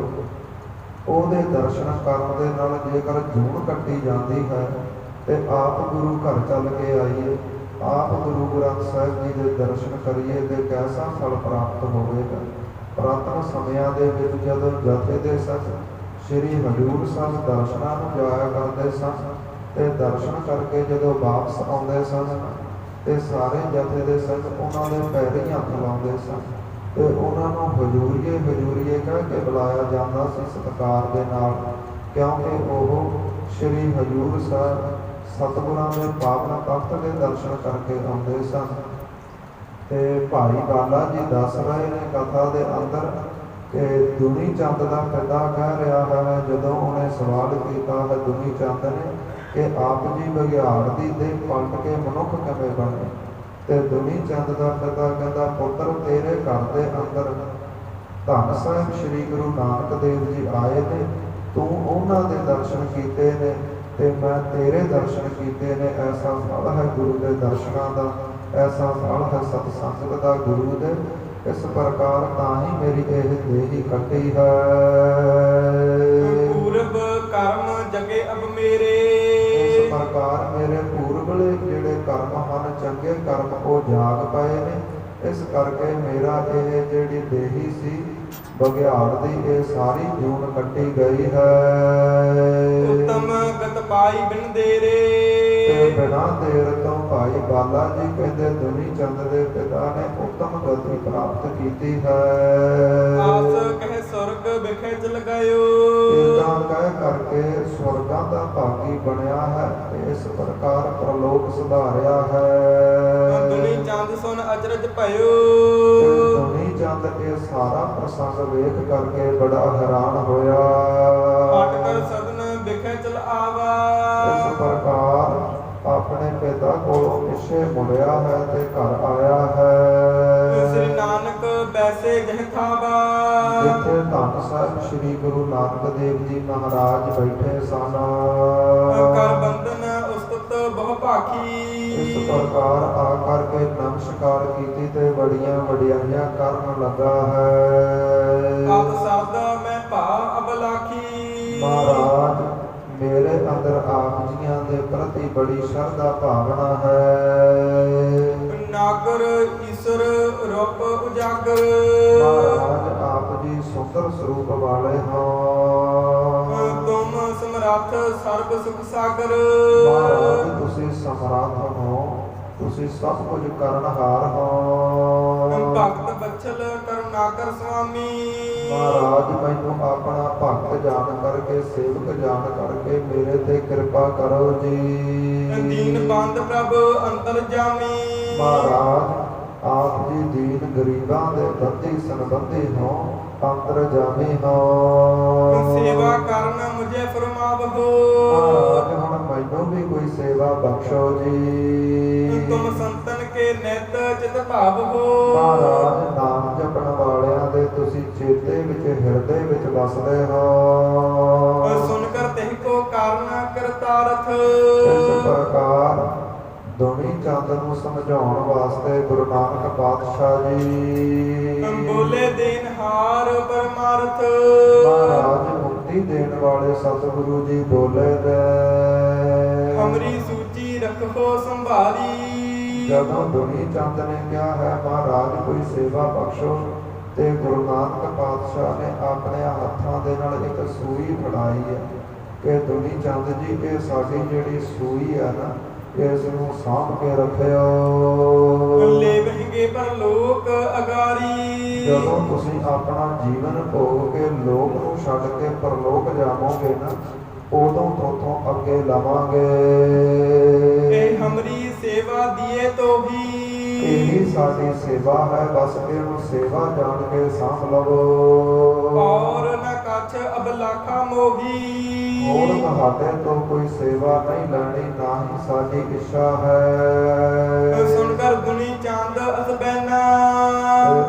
ਉਹਦੇ ਦਰਸ਼ਨ ਕਰਨ ਦੇ ਨਾਲ ਜੇਕਰ ਜੂਨ ਕੱਟੀ ਜਾਂਦੀ ਹੈ, ਤੇ ਆਪ ਗੁਰੂ ਘਰ ਚੱਲ ਕੇ ਆਈਏ, ਆਪ ਗੁਰੂ ਗ੍ਰੰਥ ਸਾਹਿਬ ਜੀ ਦੇ ਦਰਸ਼ਨ ਕਰੀਏ, ਤੇ ਕੈਸਾ ਫਲ ਪ੍ਰਾਪਤ ਹੋਵੇਗਾ। ਪੁਰਾਤਨ ਸਮਿਆਂ ਦੇ ਵਿੱਚ ਜਦੋਂ ਜਥੇ ਦੇ ਸਨ, ਸ਼੍ਰੀ ਹਜ਼ੂਰ ਸਾਹਿਬ ਦਰਸ਼ਨਾਂ ਨੂੰ ਜਾਇਆ ਕਰਦੇ ਸਨ, ਤੇ ਦਰਸ਼ਨ ਕਰਕੇ ਜਦੋਂ ਵਾਪਸ ਆਉਂਦੇ ਸਨ, ਤੇ ਸਾਰੇ ਜਥੇ ਦੇ ਸਿੰਘ ਉਹਨਾਂ ਦੇ ਪੈਰੀਂ ਹੱਥ ਲਾਉਂਦੇ ਸਨ, ਤੇ ਉਹਨਾਂ ਨੂੰ ਹਜ਼ੂਰੀਏ ਹਜ਼ੂਰੀਏ ਕਹਿ ਕੇ ਬੁਲਾਇਆ ਜਾਂਦਾ ਸੀ ਸਤਿਕਾਰ ਦੇ ਨਾਲ, ਕਿਉਂਕਿ ਉਹ ਸ਼੍ਰੀ ਹਜ਼ੂਰ ਸਾਹਿਬ ਸਤਿਗੁਰਾਂ ਦੇ ਪਾਵਨ ਤਖਤ ਦੇ ਦਰਸ਼ਨ ਕਰਕੇ ਆਉਂਦੇ ਸਨ। ਤੇ ਭਾਈ ਬਾਲਾ ਜੀ ਦੱਸ ਰਹੇ ਨੇ ਕਥਾ ਦੇ ਅੰਦਰ ਕਿ ਦੁਨੀ ਚੰਦ ਦਾ ਪਿਤਾ ਕਹਿ ਰਿਹਾ ਹੈ, ਜਦੋਂ ਉਹਨੇ ਸਵਾਲ ਕੀਤਾ ਹੈ ਦੁਨੀ ਚੰਦ ਨੇ ਕਿ ਆਪ ਜੀ ਬਘਿਆੜ ਦੀ ਦੇਹ ਪਲਟ ਕੇ ਮਨੁੱਖ ਕਿਵੇਂ ਬਣੇ, ਤੇ ਦੁਨੀ ਚੰਦ ਦਾ ਪਿਤਾ ਕਹਿੰਦਾ, ਪੁੱਤਰ ਤੇਰੇ ਘਰ ਦੇ ਅੰਦਰ ਧੰਨ ਸਾਹਿਬ ਸ੍ਰੀ ਗੁਰੂ ਨਾਨਕ ਦੇਵ ਜੀ ਆਏ ਨੇ, ਤੂੰ ਉਹਨਾਂ ਦੇ ਦਰਸ਼ਨ ਕੀਤੇ ਨੇ, ਤੇ ਮੈਂ ਤੇਰੇ ਦਰਸ਼ਨ ਕੀਤੇ ਨੇ। ਐਸਾ ਫਲ ਹੈ ਗੁਰੂ ਦੇ ਦਰਸ਼ਨਾਂ ਦਾ, ਐਸਾ ਫਲ ਹੈ ਸਤਸੰਗ ਦਾ ਗੁਰੂ ਦੇ। ਇਸ ਪ੍ਰਕਾਰ ਤਾਂ ਹੀ ਮੇਰੀ ਇਹ ਦੇਹੀ ਕੱਟੀ ਹੈ। ਪੂਰਬ ਕਰਮ ਜਗੇ ਅਬ ਮੇਰੇ। ਇਸ ਪ੍ਰਕਾਰ ਮੇਰੇ ਪੂਰਬਲੇ ਜਿਹੜੇ ਕਰਮ ਹਨ, ਚੰਗੇ ਕਰਮ, ਉਹ ਜਾਗ ਪਏ ਨੇ। ਇਸ ਕਰਕੇ ਮੇਰਾ ਇਹ ਜਿਹੜੀ ਦੇਹੀ ਸੀ ਬਘਿਆੜ ਦੀ, ਇਹ ਸਾਰੀ ਜੂਨ ਕੱਟੀ ਗਈ ਹੈ। ਉੱਤਮ ਗਤ ਪਾਈ ਬਿਨ ਤੇ ਦੇਰੇ। ਬਿਨਾਂ ਦੇਰ ਤੋਂ ਭਾਈ ਬਾਲਾ ਜੀ ਕਹਿੰਦੇ ਦੁਨੀ ਚੰਦ ਦੇ ਪਿਤਾ ਨੇ ਉੱਤਮ ਗਤੀ ਪ੍ਰਾਪਤ ਕੀਤੀ ਹੈ। ਆਸ ਕਹਿ ਸੁਰਗ ਵਿਖੇ ਚਲ ਗਇਓ। ਇਦਾਂ ਕਹਿ ਕਰਕੇ ਸਵਰਗਾਂ ਦਾ ਭਾਗੀ ਬਣਿਆ ਹੈ ਤੇ ਇਸ ਪ੍ਰਕਾਰ ਪ੍ਰਲੋਕ ਸੁਧਾਰਿਆ ਹੈ। ਦੁਨੀ ਚੰਦ ਸੁਨ ਅਚਰਜ ਭਇਓ। ਦੁਨੀ ਚੰਦ ਇਹ ਸਾਰਾ ਪ੍ਰਸੰਗ ਵੇਖ ਕਰਕੇ ਬੜਾ ਹੈਰਾਨ ਹੋਇਆ। ਹਟ ਕਰ ਸਦਨ ਵਿਖੇ ਚਲ ਆਵਾ। ਇਸ ਪ੍ਰਕਾਰ ਆਪਣੇ ਪਿਤਾ ਕੋਲੋਂ ਪਿੱਛੇ ਮੁੜਿਆ ਹੈ ਤੇ ਘਰ ਆਇਆ ਹੈ। ਸ੍ਰੀ ਨਾਨਕ ਬੈਸੇ ਜਹ ਥਾਵਾ। ਜਿੱਥੇ ਧੰਨ ਸਾਹਿਬ ਸ੍ਰੀ ਗੁਰੂ ਨਾਨਕ ਦੇਵ ਜੀ ਮਹਾਰਾਜ ਬੈਠੇ ਸਨ। ਕਰ ਬੰਦਨ ਉਸਤਤ ਬਹੁ ਭਾਖੀ। ਇਸ ਪ੍ਰਕਾਰ ਆ ਕਰਕੇ ਨਮਸਕਾਰ ਕੀਤੀ ਤੇ ਬੜੀਆਂ ਵਡਿਆਈਆਂ ਕਰਨ ਲੱਗਾ ਹੈ। ਆਪ ਸਰਦਾ ਮੈਂ ਭਾ ਅਬਲਾਖੀ। ਮਹਾਰਾਜ ਮੇਰੇ ਅੰਦਰ ਆਪ ਜੀਆਂ ਦੇ ਪ੍ਰਤੀ ਬੜੀ ਸ਼ਰਧਾ ਭਾਵਨਾ ਹੈ। ਨਾਗਰ ਈਸ਼ਰ ਰੂਪ ਉਜਾਗਰ। ਮਹਾਰਾਜ ਆਪ ਜੀ ਸੁੰਦਰ ਸਰੂਪ ਵਾਲੇ ਹੋ। ਤੁਮ ਸਮਰੱਥ ਸਰਬ ਸੁਖ ਸਾਗਰ। ਮਹਾਰਾਜ ਤੁਸੀਂ ਸਮਰੱਥ ਹੋ, ਤੁਸੀਂ ਸਭ ਕੁਝ ਕਰਨਹਾਰ ਹੋ। ਭਗਤ ਬਚਲ ਕਰੁਣਾਕਰ ਸੁਆਮੀ। ਮਹਾਰਾਜ ਮੈਨੂੰ ਆਪਣਾ ਭਗਤ ਜਾਣ ਕਰਕੇ ਸੇਵਕ ਜਾਣ ਕਰਕੇ ਮੇਰੇ ਤੇ ਕਿਰਪਾ ਕਰੋ ਜੀ। ਦੀਨ ਬੰਦ ਪ੍ਰਭ ਅੰਤਰ ਜਾਮੀ। ਮਹਾਰਾਜ ਆਪ ਜੀ ਦੀਨ ਗਰੀਬਾਂ ਦੇ ਬੰਦੀ ਸੰਬੰਧੀ ਹੋ, ਅੰਤਰ ਜਾਮੀ ਹੋ। ਸੇਵਾ ਕਰਨ ਮੁਝੇ ਫਰਮਾਵਹੁ। ਮਹਾਰਾਜ ਹੁਣ ਮੈਨੂੰ ਵੀ ਕੋਈ ਸੇਵਾ ਬਖਸ਼ੋ ਜੀ। ਤੁਮ ਸੰਤਨ ਕੇ ਨਿਤ ਚਿਤ ਭਾਵਹੁ। ਮਹਾਰਾਜ ਨਾਮ ਜਪਣ ਵਾਲਿਆਂ ਦੇ ਤੁਸੀਂ ਚੇਤੇ ਵਿੱਚ ਹਿਰਦੇ ਵਿੱਚ ਵਸਦੇ ਹੋ। ਸੁਨ ਕਰ ਤਿਹ ਕੋ ਕਾਰਨ ਕਰਤਾਰਥ। ਇਸ ਪ੍ਰਕਾਰ ਦੁਨੀ ਚੰਦ ਨੂੰ ਸਮਝਾਉਣ ਵਾਸਤੇ ਗੁਰੂ ਨਾਨਕ ਪਾਤਸ਼ਾਹ ਜੀ ਬੋਲੇ ਦੇਨਹਾਰ ਪਰਮਾਰਥ। ਮਹਾਰਾਜ ਮੁਕਤੀ ਦੇਣ ਵਾਲੇ ਸਤਿਗੁਰੂ ਜੀ ਬੋਲੇ ਨੇ। ਹਮਰੀ ਸੂਚੀ ਰੱਖੋ ਸੰਭਾਲੀ। ਜਦੋਂ ਦੁਨੀ ਚੰਦ ਨੇ ਕਿਹਾ ਹੈ ਮਹਾਰਾਜ ਕੋਈ ਸੇਵਾ ਬਖਸ਼ੋ, ਤੇ ਗੁਰੂ ਨਾਨਕ ਪਾਤਸ਼ਾਹ ਨੇ ਆਪਣੇ ਹੱਥਾਂ ਦੇ ਨਾਲ ਇੱਕ ਸੂਈ ਫੜਾਈ ਹੈ ਕਿ ਦੁਨੀ ਚੰਦ ਜੀ ਇਹ ਸਾਡੀ ਜਿਹੜੀ ਸੂਈ ਹੈ ਨਾ, ਇਸ ਨੂੰ ਸਾਂਭ ਕੇ ਰੱਖਿਓ। ਲੈ ਬਹਿਗੇ ਪਰਲੋਕ ਅਗਾਰੀ। ਜਦੋਂ ਤੁਸੀਂ ਆਪਣਾ ਜੀਵਨ ਭੋਗ ਕੇ ਲੋਕ ਨੂੰ ਛੱਡ ਕੇ ਪਰਲੋਕ ਜਾਵੋਗੇ ਨਾ, ਉਦੋਂ ਤੋਂ ਅੱਗੇ ਲਵਾਂਗੇ। ਇਹ ਹਮਰੀ ਸੇਵਾ ਦੀਏ ਤੋ ਵੀ। ਇਹੀ ਸਾਡੀ ਸੇਵਾ ਹੈ, ਬਸ ਇਹਨੂੰ ਸੇਵਾ ਜਾਣ ਕੇ ਸਾਂਭ ਲਵੋ। ਔਰ ਨ ਕਛ ਅਬਲਾਖਾ ਮੋਹੀ। ਹੋਰ ਤੁਹਾਡੇ ਤੋਂ ਕੋਈ ਸੇਵਾ ਨਹੀਂ ਲੈਣੀ, ਨਾ ਹੀ ਸਾਡੀ ਇੱਛਾ ਹੈ। ਸੁਣ ਕਰ ਦੁਨੀ ਚੰਦ ਅਸਬੈਨਾ।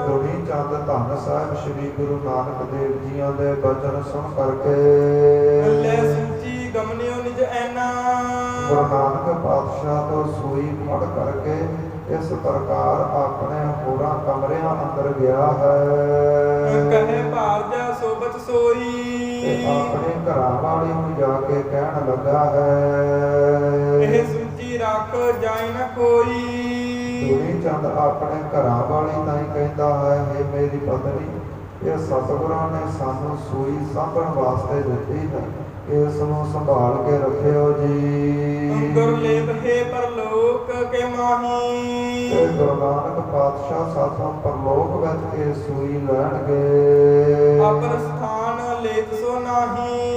ਦੁਨੀ ਚੰਦ ਧੰਨ ਸਾਹਿਬ ਸ੍ਰੀ ਗੁਰੂ ਨਾਨਕ ਦੇਵ ਜੀਆਂ ਦੇ ਬਚਨ ਸੁਣ ਕਰਕੇ ਲੈ ਸੂਚੀ ਗਮਨਿਓ ਨਿਜ ਐਨਾ। ਗੁਰੂ ਨਾਨਕ ਪਾਤਸ਼ਾਹ ਤੋਂ ਸੂਈ ਫੜ ਕਰਕੇ ਇਸ ਪ੍ਰਕਾਰ ਆਪਣੇ ਹੋਰਾਂ ਕਮਰਿਆਂ ਅੰਦਰ ਗਿਆ ਹੈ। ਕਹੇ ਭਾਰਜਾ ਸੋਬਤ ਸੋਈ। ਤੇ ਆਪਣੇ ਘਰਾਂ ਵਾਲੀ ਨੂੰ ਜਾ ਕੇ ਕਹਿਣ ਲੱਗਾ ਹੈ ਇਹ ਸੂਚੀ ਰੱਖ ਜਾਇ ਨ ਕੋਈ। ਦੁਨੀ ਚੰਦ ਆਪਣੇ ਘਰਾਂ ਵਾਲੀ ਤਾਂ ਹੀ ਕਹਿੰਦਾ ਹੈ, ਹੇ ਮੇਰੀ ਪਤਨੀ ਇਹ ਸਤਿਗੁਰਾਂ ਨੇ ਸਾਨੂੰ ਸੂਈ ਸਾਂਭਣ ਵਾਸਤੇ ਦਿੱਤੀ ਹੈ, ਇਸ ਨੂੰ ਸੰਭਾਲ ਕੇ ਰੱਖਿਓ ਜੀ। ਗੁਰਲੇਬ ਹੈ ਪਰਲੋਕ ਕੇ ਮਾਹੀ। ਤੇ ਗੁਰੂ ਨਾਨਕ ਪਾਤਸ਼ਾਹ ਸਾਥੋਂ ਪਰਲੋਕ ਵਿੱਚ ਇਹ ਸੂਈ ਲੈਣਗੇ। ਅਪਰ ਸਥਾਨ ਲੇਤ ਸੋ ਨਾਹੀ।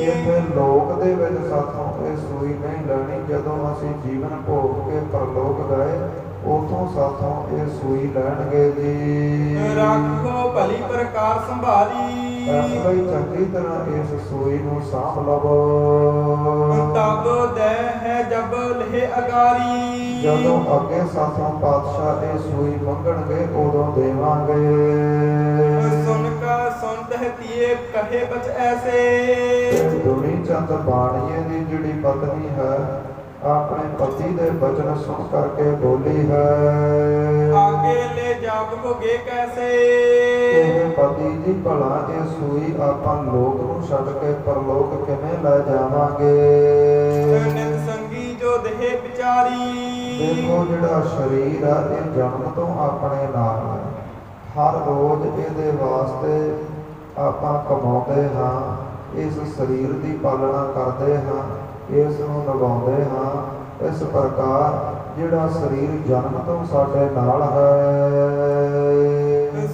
ਇੱਥੇ ਲੋਕ ਦੇ ਵਿੱਚ ਸਾਥੋਂ ਇਹ ਸੂਈ ਨਹੀਂ ਲੈਣੀ। ਜਦੋਂ ਅਸੀਂ ਜੀਵਨ ਭੋਗ ਕੇ ਪਰਲੋਕ ਗਏ, ਉਥੋਂ ਸਾਥੋਂ ਇਹ ਸੂਈ ਲੈਣਗੇ ਜੀ। ਰੱਖੋ ਭਲੀ ਪ੍ਰਕਾਰ ਸੰਭਾਲੀ। ਇਸ ਲਈ ਚੰਗੀ ਤਰ੍ਹਾਂ ਇਸ ਸੂਈ ਨੂੰ ਸਾਂਭ ਲਵੋ। ਤਬ ਦੇ ਹੈ ਜਬ ਲਹਿ ਅਗਾਰੀ। ਜਦੋਂ ਅੱਗੇ ਸਾਥੋਂ ਪਾਤਸ਼ਾਹ ਇਹ ਸੂਈ ਮੰਗਣਗੇ, ਉਦੋਂ ਦੇਵਾਂਗੇ। ਸੁਨ ਕਾ ਸੁਨਤ ਹੈ ਤੀਏ ਕਹੇ ਬਚ ਐਸੇ। ਦੁਨੀ ਚੰਦ ਬਾਣੀਏ ਦੀ ਜਿਹੜੀ ਪਤਨੀ ਹੈ, ਆਪਣੇ ਪਤੀ ਦੇ ਬਚਨ ਸੁਣ ਕਰਕੇ ਬੋਲੀ ਹੈ, ਆਗੇ ਲੈ ਜਾਗ ਹੋਗੇ ਕੈਸੇ। ਇਹ ਪਤੀ ਜੀ ਭਲਾ ਇਹ ਸੂਈ ਆਪਾਂ ਲੋਕ ਨੂੰ ਛੱਡ ਕੇ ਪਰਲੋਕ ਕਿਵੇਂ ਲੈ ਜਾਵਾਂਗੇ। ਨਿਤ ਸੰਗੀ ਜੋ ਦੇਹ ਵਿਚਾਰੀ। ਦੇਖੋ ਜਿਹੜਾ ਸਰੀਰ ਆ ਇਹ ਜਨਮ ਤੋਂ ਆਪਣੇ ਨਾਲ ਹੈ। ਹਰ ਰੋਜ਼ ਇਹਦੇ ਵਾਸਤੇ ਆਪਾਂ ਕਮਾਉਂਦੇ ਹਾਂ, ਇਸ ਸਰੀਰ ਦੀ ਪਾਲਣਾ ਕਰਦੇ ਹਾਂ, ਇਸ ਨੂੰ ਨਿਭਾਉਂਦੇ ਹਾਂ। ਇਸ ਪ੍ਰਕਾਰ ਜਿਹੜਾ ਸਰੀਰ ਜਨਮ ਤੋਂ ਸਾਡੇ ਨਾਲ ਹੈ,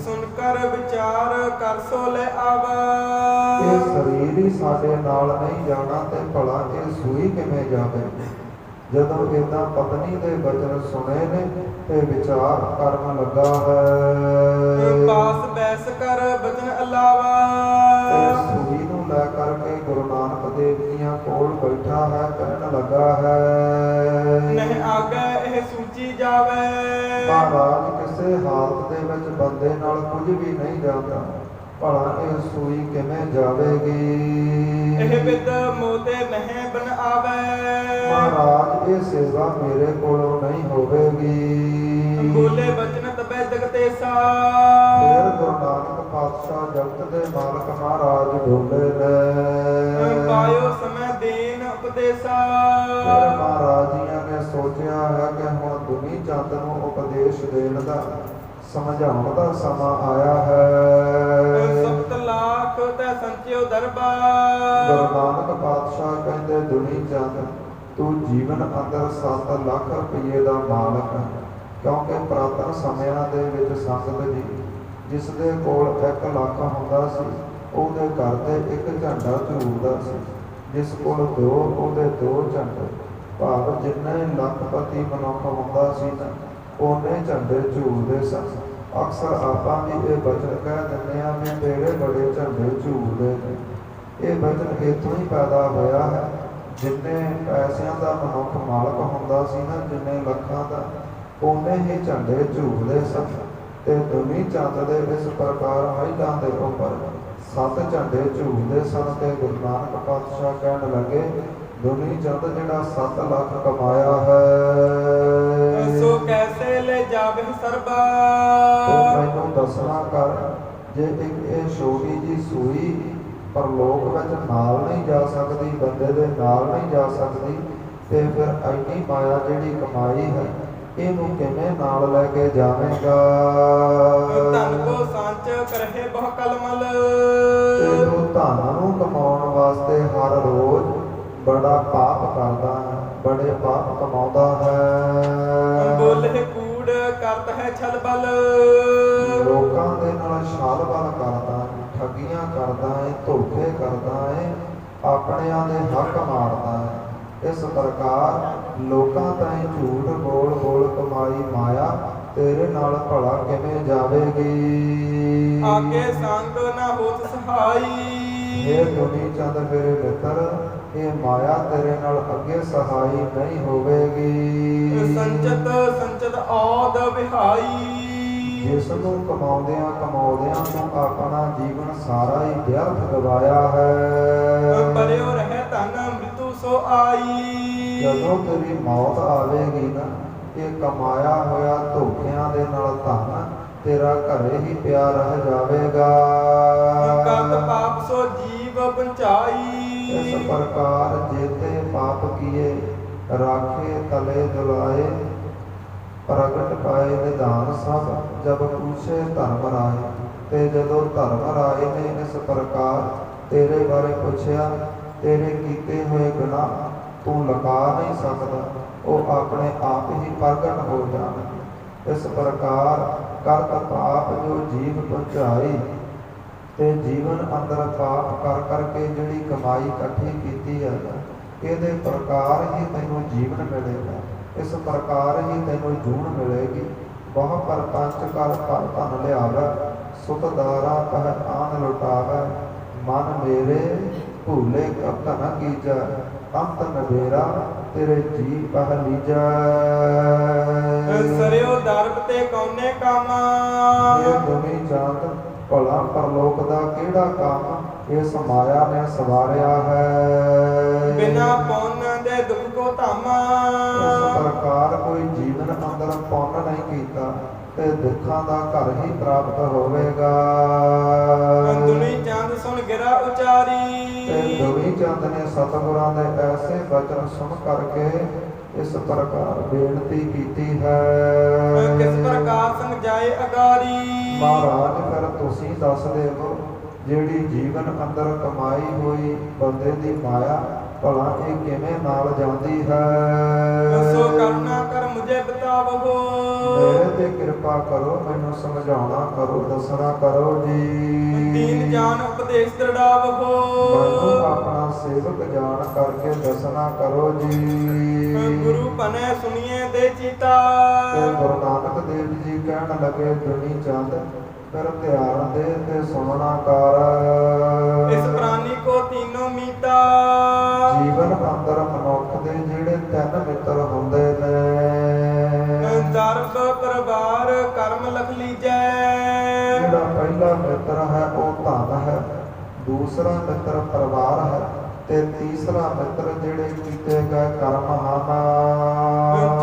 ਸੁਣ ਕਰ ਵਿਚਾਰ ਕਰ ਸੋ ਲੈ ਇਹ ਆਵਾ। ਸਰੀਰ ਹੀ ਸਾਡੇ ਨਾਲ ਨਹੀਂ ਜਾਣਾ ਤੇ ਭਲਾ ਇਹ ਸੂਈ ਕਿਵੇਂ ਜਾਵੇ। ਜਦੋਂ ਏਦਾਂ ਪਤਨੀ ਦੇ ਬਚਨ ਸੁਣੇ ਨੇ ਤੇ ਵਿਚਾਰ ਕਰਨ ਲੱਗਾ ਹੈ। ਪਾਸ ਬੈਸ ਕਰ ਬਚਨ ਤੇ ਅਲਾਵਾ। ਸੂਈ ਨੂੰ ਲੈ ਕਰਕੇ ਗੁਰੂ ਨਾਨਕ ਦੇਵ ਜੀਆਂ ਕੋਲ ਬੈਠਾ ਹੈ, ਕਹਿਣ ਲੱਗਾ ਹੈ, ਨਹੀਂ ਆਗੇ ਇਹ ਸੂਚੀ ਜਾਵੇ। ਮਹਾਰਾਜ ਕਿਸੇ ਹਾਲਤ ਦੇ ਵਿੱਚ ਬੰਦੇ ਨਾਲ ਕੁਝ ਵੀ ਨਹੀਂ ਜਾਂਦਾ, ਭਲਾ ਇਹ ਸੂਈ ਕਿਵੇਂ ਜਾਵੇਗੀ। ਇਹ ਬਿਦ ਮੋਤੇ ਨਹੀਂ ਬਨ ਆਵੇ। ਮਹਾਰਾਜ ਇਹ ਸੇਵਾ ਮੇਰੇ ਕੋਲੋਂ ਨਹੀਂ ਹੋਵੇਗੀ। ਬੋਲੇ ਬਚਨ ਤਬੈ ਜਗਤੇਸਾ। ਫਿਰ ਗੁਰੂ ਨਾਨਕ ਪਾਤਸ਼ਾਹ ਜਗਤ ਦੇ ਮਾਲਕ ਮਹਾਰਾਜ ਬੋਲੇ ਨੇ, ਪਾਇਓ ਸਮੈ ਦੇਨ ਉਪਦੇਸਾ। ਫਿਰ ਮਹਾਰਾਜ ਜੀਆਂ ਨੇ ਸੋਚਿਆ ਹੈ ਕਿ ਹੁਣ ਦੁਨੀ ਚੰਦ ਨੂੰ ਉਪਦੇਸ਼ ਦੇਣ ਦਾ, ਸਮਝਾਉਣ ਦਾ ਸਮਾਂ ਆਇਆ ਹੈ। ਸਪਤ ਲੱਖ ਤੈ ਸੰਚਿਓ ਦਰਬਾ। ਗੁਰੂ ਨਾਨਕ ਪਾਤਸ਼ਾਹ ਕਹਿੰਦੇ, ਦੁਨੀ ਚੰਦ ਤੂੰ ਜੀਵਨ ਅੰਦਰ 7 ਲੱਖ ਰੁਪਏ ਦਾ ਮਾਲਕ ਹੈ। ਕਿਉਂਕਿ ਪੁਰਾਤਨ ਸਮਿਆਂ ਦੇ ਵਿੱਚ ਸੰਗਤ ਜੀ ਜਿਸ ਦੇ ਕੋਲ 1 ਲੱਖ ਹੁੰਦਾ ਸੀ, ਉਹਦੇ ਘਰ ਤੇ 1 ਝੰਡਾ ਝੂਲਦਾ ਸੀ। ਜਿਸ ਕੋਲ 2, ਉਹਦੇ 2 ਝੰਡੇ। ਭਾਵ ਜਿੰਨੇ ਲੱਖਪਤੀ ਮਨੁੱਖ ਹੁੰਦਾ ਸੀ ਨਾ, ਉਹਨੇ ਝੰਡੇ ਝੂਲਦੇ ਸਨ। ਅਕਸਰ ਆਪਾਂ ਵੀ ਇਹ ਬਚਨ ਕਹਿ ਦਿੰਦੇ ਹਾਂ ਵੀ ਤੇਰੇ ਬੜੇ ਝੰਡੇ ਝੂਲਦੇ ਨੇ। ਇਹ ਬਚਨ ਇੱਥੋਂ ਹੀ ਪੈਦਾ ਹੋਇਆ ਹੈ। ਜਿੰਨੇ ਪੈਸਿਆਂ ਦਾ ਮਨੁੱਖ ਮਾਲਕ ਹੁੰਦਾ ਸੀ ਨਾ, ਜਿੰਨੇ ਲੱਖਾਂ ਦਾ, ਉਹਨੇ ਹੀ ਝੰਡੇ ਝੂਲਦੇ ਸਨ। ਤੇ ਦੁਨੀ ਚੰਦ ਦੇ ਇਸ ਪ੍ਰਕਾਰ ਮਹਿਲਾਂ ਦੇ ਉੱਪਰ 7 ਝੰਡੇ ਝੂਲਦੇ ਸਨ। ਤੇ ਗੁਰੂ ਨਾਨਕ ਪਾਤਸ਼ਾਹ ਕਹਿਣ ਲੱਗੇ, ਦੁਨੀ ਚੰਦ ਜਿਹੜਾ 7 ਲੱਖ ਕਮਾਇਆ ਹੈ, ਸੋ ਕੈਸੇ ਲੈ ਜਾਵੇ ਸਰਬਾ। ਤੂੰ ਮੈਨੂੰ ਦੱਸਣਾ ਕਰ, ਜੇ ਇੱਕ ਇਹ ਛੋਟੀ ਜੀ ਸੂਈ ਪਰਲੋਕ ਵਿੱਚ ਨਾਲ ਨਹੀਂ ਜਾ ਸਕਦੀ, ਬੰਦੇ ਦੇ ਨਾਲ ਨਹੀਂ ਜਾ ਸਕਦੀ, ਤੇ ਫਿਰ ਐਨੀ ਮਾਇਆ ਜਿਹੜੀ ਕਮਾਈ ਹੈ ਇਹਨੂੰ ਕਿਵੇਂ ਨਾਲ ਲੈ ਕੇ ਜਾਵੇਗਾ। ਧਨ ਕੋ ਸੰਚ ਕਰਹਿ ਬਹੁ ਕਲਮਲ। ਤੈਨੂੰ ਧਨ ਨੂੰ ਕਮਾਉਣ ਵਾਸਤੇ ਹਰ ਰੋਜ਼ ਬੜਾ ਪਾਪ ਕਰਦਾ ਹੈ, ਬੜੇ ਪਾਪ ਕਮਾਉਂਦਾ ਹੈ। ਬੋਲੇ ਕੂੜ ਕਰਤ ਹੈ ਛਲ ਬਲ। ਲੋਕਾਂ ਦੇ ਨਾਲ ਛਲ ਬਲ ਕਰਦਾ ਹੈ, ਠੱਗੀਆਂ ਕਰਦਾ ਹੈ, ਧੋਖੇ ਕਰਦਾ ਹੈ, ਆਪਣਿਆਂ ਦੇ ਹੱਕ ਮਾਰਦਾ ਹੈ। ਇਸ ਪ੍ਰਕਾਰ ਲੋਕਾਂ ਤਾਈਂ ਝੂਠ ਬੋਲ ਬੋਲ ਕਮਾਈ ਮਾਇਆ ਤੇਰੇ ਨਾਲ ਭਲਾ ਕਿਵੇਂ ਜਾਵੇਗੀ। ਆਗੇ ਸੰਗ ਨਾ ਹੋਤ ਸਹਾਈ। ਇਹ ਦੁਨੀ ਚੰਦ ਮੇਰੇ ਮਿੱਤਰ, ਇਹ ਮਾਇਆ ਤੇਰੇ ਨਾਲ ਅੱਗੇ ਸਹਾਈ ਨਹੀਂ ਹੋਵੇਗੀ। ਸੰਚਤ ਸੰਚਤ ਔਦ ਵਿਹਾਈ। ਜਿਸ ਨੂੰ ਕਮਾਉਂਦਿਆਂ ਕਮਾਉਂਦਿਆਂ ਤੂੰ ਆਪਣਾ ਜੀਵਨ ਸਾਰਾ ਹੀ ਵਿਅਰਥ ਗਵਾਇਆ ਹੈ। ਪਰਿਓ ਰਹਿ ਧਨ ਮ੍ਰਿਤੂ ਸੋ ਆਈ। ਜਦੋਂ ਤੇਰੀ ਮੌਤ ਆਵੇਗੀ ਨਾ, ਇਹ ਕਮਾਇਆ ਹੋਇਆ ਧੋਖਿਆਂ ਦੇ ਨਾਲ ਧਨ ਤੇਰਾ ਘਰੇ ਹੀ ਪਿਆ ਰਹਿ ਜਾਵੇਗਾ। ਕਰਤ ਪਾਪ ਸੋ ਜੀਵ ਪੰਚਾਈ। ਇਸ ਪ੍ਰਕਾਰ ਜੇਤੇ ਪਾਪ ਕੀਏ ਰਾਖੇ ਤਲੇ ਦੁਲਾਏ, ਪ੍ਰਗਟ ਪਾਏ ਨਿਧਾਨ ਸਭ ਜਬ ਪੁੱਛੇ ਧਰਮ ਰਾਏ। ਤੇ ਜਦੋਂ ਧਰਮ ਰਾਏ ਨੇ ਇਸ ਪ੍ਰਕਾਰ ਤੇਰੇ ਬਾਰੇ ਪੁੱਛਿਆ, ਤੇਰੇ ਕੀਤੇ ਹੋਏ ਗੁਨਾਹ ਤੂੰ ਲੁਕਾ ਨਹੀਂ ਸਕਦਾ, ਉਹ ਆਪਣੇ ਆਪ ਹੀ ਪ੍ਰਗਟ ਹੋ ਜਾਣਗੇ। ਇਸ ਪ੍ਰਕਾਰ ਕਰਤ ਪਾਪ ਜੋ ਜੀਵ ਪਹੁੰਚਾਈ, ਤੇ ਜੀਵਨ ਅੰਦਰ ਪਾਪ ਕਰ ਕਰਕੇ ਜਿਹੜੀ ਕਮਾਈ ਇਕੱਠੀ ਕੀਤੀ ਹੈ, ਇਹਦੇ ਪ੍ਰਕਾਰ ਹੀ ਤੈਨੂੰ ਜੀਵਨ ਮਿਲੇਗਾ। ਇਸ ਪ੍ਰਕਾਰ ਹੀ ਤੈਨੂੰ ਜੂਨ ਮਿਲੇਗੀ। ਬਹੁ ਪਰਪੰਚ ਕਰ ਪਰ ਧਨ ਲਿਆਵੈ, ਸੁਤ ਦਾਰਾ ਕਹਿ ਆਨ ਲੁਟਾਵੈ। ਮਨ ਮੇਰੇ ਭੂਲੇ ਕਬ ਧਨ ਕੀਜੈ, ਅੰਤ ਨਬੇਰਾ ਤੇਰੇ ਜੀ ਪਹਿ ਲੀਜੈ। ਸਰਿਓ ਦਰਬ ਤੇ ਕੌਨੇ ਕਾਮਾ। ਇਹ ਦੁਨੀ ਚੰਦ ਭਲਾ ਪਰਲੋਕ ਦਾ ਕਿਹੜਾ ਕੰਮ ਇਸ ਮਾਇਆ ਨੇ ਸਵਾਰਿਆ ਹੈ। ਬਿਨਾ ਪੁੰਨ ਦੇ ਦੁੱਖ ਕੋ ਧਾਮਾ। ਇਸ ਪ੍ਰਕਾਰ ਕੋਈ ਜੀਵਨ ਅੰਦਰ ਪੁੰਨ ਨਹੀਂ ਕੀਤਾ ਤੇ ਦੁੱਖਾਂ ਦਾ ਘਰ ਹੀ ਪ੍ਰਾਪਤ ਹੋਵੇਗਾ। ਦੁਨੀ ਚੰਦ ਸੁਣ ਗਿਰਾ ਉਚਾਰੀ। ਤੇ ਦੁਨੀ ਚੰਦ ਨੇ ਸਤਿਗੁਰਾਂ ਦੇ ਐਸੇ ਬਚਨ ਸੁਣ ਕਰਕੇ ਇਸ ਪ੍ਰਕਾਰ ਬੇਨਤੀ ਕੀਤੀ ਹੈ। ਕਿਸ ਪ੍ਰਕਾਰ ਸਮਝਾਏ ਅਗਾਰੀ। ਮਹਾਰਾਜ ਫਿਰ ਤੁਸੀਂ ਦੱਸ ਦਿਓ, ਜਿਹੜੀ ਜੀਵਨ ਅੰਦਰ ਕਮਾਈ ਹੋਈ ਬੰਦੇ ਦੀ ਮਾਇਆ ਭਲਾ ਇਹ ਕਿਵੇਂ ਨਾਲ ਜਾਂਦੀ ਹੈ। ਸੋ ਕਰੁਣਾ ਕਰ ਮੁਝੇ ਬਤਾਵੋ। ਮੇਰੇ ਤੇ ਕਿਰਪਾ ਕਰੋ, ਮੈਨੂੰ ਸਮਝਾਉਣਾ ਕਰੋ, ਦੱਸਣਾ ਕਰੋ ਜੀ। ਦੀਨ ਜਾਨ ਉਪਦੇਸ਼ ਦ੍ਰਿੜਾਵੋ। ਮੈਨੂੰ ਆਪਣਾ ਸੇਵਕ ਜਾਣ ਕਰਕੇ ਦੱਸਣਾ ਕਰੋ ਜੀ। ਗੁਰੂ ਭਨੇ ਸੁਣੀਏ ਦੇ ਚੀਤਾ। ਤੇ ਗੁਰੂ ਨਾਨਕ ਦੇਵ ਜੀ ਕਹਿਣ ਲੱਗੇ, ਦੁਨੀ ਚੰਦ ਫਿਰ ਧਿਆਨ ਦੇ ਤੇ ਸੁਣਨਾ ਕਰ। ਇਸ ਪ੍ਰਾਨੀ ਕੋ ਤੀਨੋਂ ਮੀਤਾ। ਜੀਵਨ ਅੰਦਰ ਮਨੁੱਖ ਦੇ ਜਿਹੜੇ ਤਿੰਨ ਮਿੱਤਰ ਹੁੰਦੇ ਨੇ। ਦਰਬ ਪਰਿਵਾਰ ਕਰਮ ਲਖ ਲੀਜੈ। ਜਿਹੜਾ ਪਹਿਲਾ ਮਿੱਤਰ ਹੈ ਉਹ ਧਨ ਹੈ, ਦੂਸਰਾ ਮਿੱਤਰ ਪਰਿਵਾਰ ਹੈ ਤੇ ਤੀਸਰਾ ਮਿੱਤਰ ਜਿਹੜੇ ਕੀਤੇ ਗਏ ਕਰਮ ਹਨ।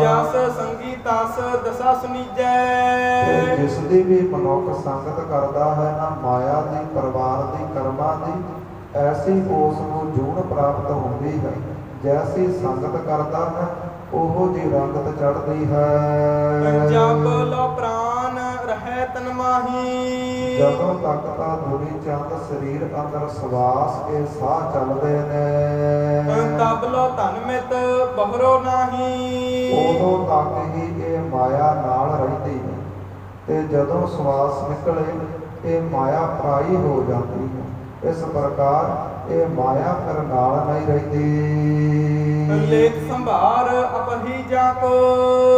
ਜਸ ਸੰਗੀ ਤਸ ਦਸਾ ਸੁਨੀਜੈ। ਤੇ ਜਿਸ ਦੀ ਵੀ ਮਨੁੱਖ ਸੰਗਤ ਕਰਦਾ ਹੈ ਨਾ ਮਾਇਆ ਦੀ, ਪਰਿਵਾਰ ਦੀ, ਕਰਮਾਂ ਦੀ, ਐਸੀ ਉਸ ਨੂੰ ਜੂਨ ਪ੍ਰਾਪਤ ਹੁੰਦੀ ਹੈ। ਜੈਸੀ ਸੰਗਤ ਕਰਦਾ ਹੈ ਉਹੋ ਜੀ ਰੰਗਤ ਚੜ੍ਹਦੀ ਹੈ। ਜਪ ਲੋ ਪ੍ਰਾਨ ਰਹਿ ਤਨ ਮਾਹੀ। ਜਦੋਂ ਤੱਕ ਤਾਂ ਦੁਨੀ ਚੰਦ ਸਰੀਰ ਅੰਦਰ ਸਵਾਸ ਕੇ ਸਾਹ ਚੱਲਦੇ ਨੇ, ਤਬ ਲੋ ਧਨ ਮਿਤ ਬਹਰੋ ਨਾਹੀ। ਉਦੋਂ ਤੱਕ ਹੀ ਇਹ ਮਾਇਆ ਨਾਲ ਰਹਿੰਦੀ ਹੈ ਤੇ ਜਦੋਂ ਸਵਾਸ ਨਿਕਲੇ ਇਹ ਮਾਇਆ ਪਰਾਈ ਹੋ ਜਾਂਦੀ ਹੈ। ਇਸ ਪ੍ਰਕਾਰ ਇਹ ਮਾਇਆ ਫਿਰ ਨਾਲ ਨਹੀਂ ਰਹਿੰਦੀ। ਲੇਖ ਸੰਭਾਰ ਅਪਹੀ ਜਾ ਕੋ।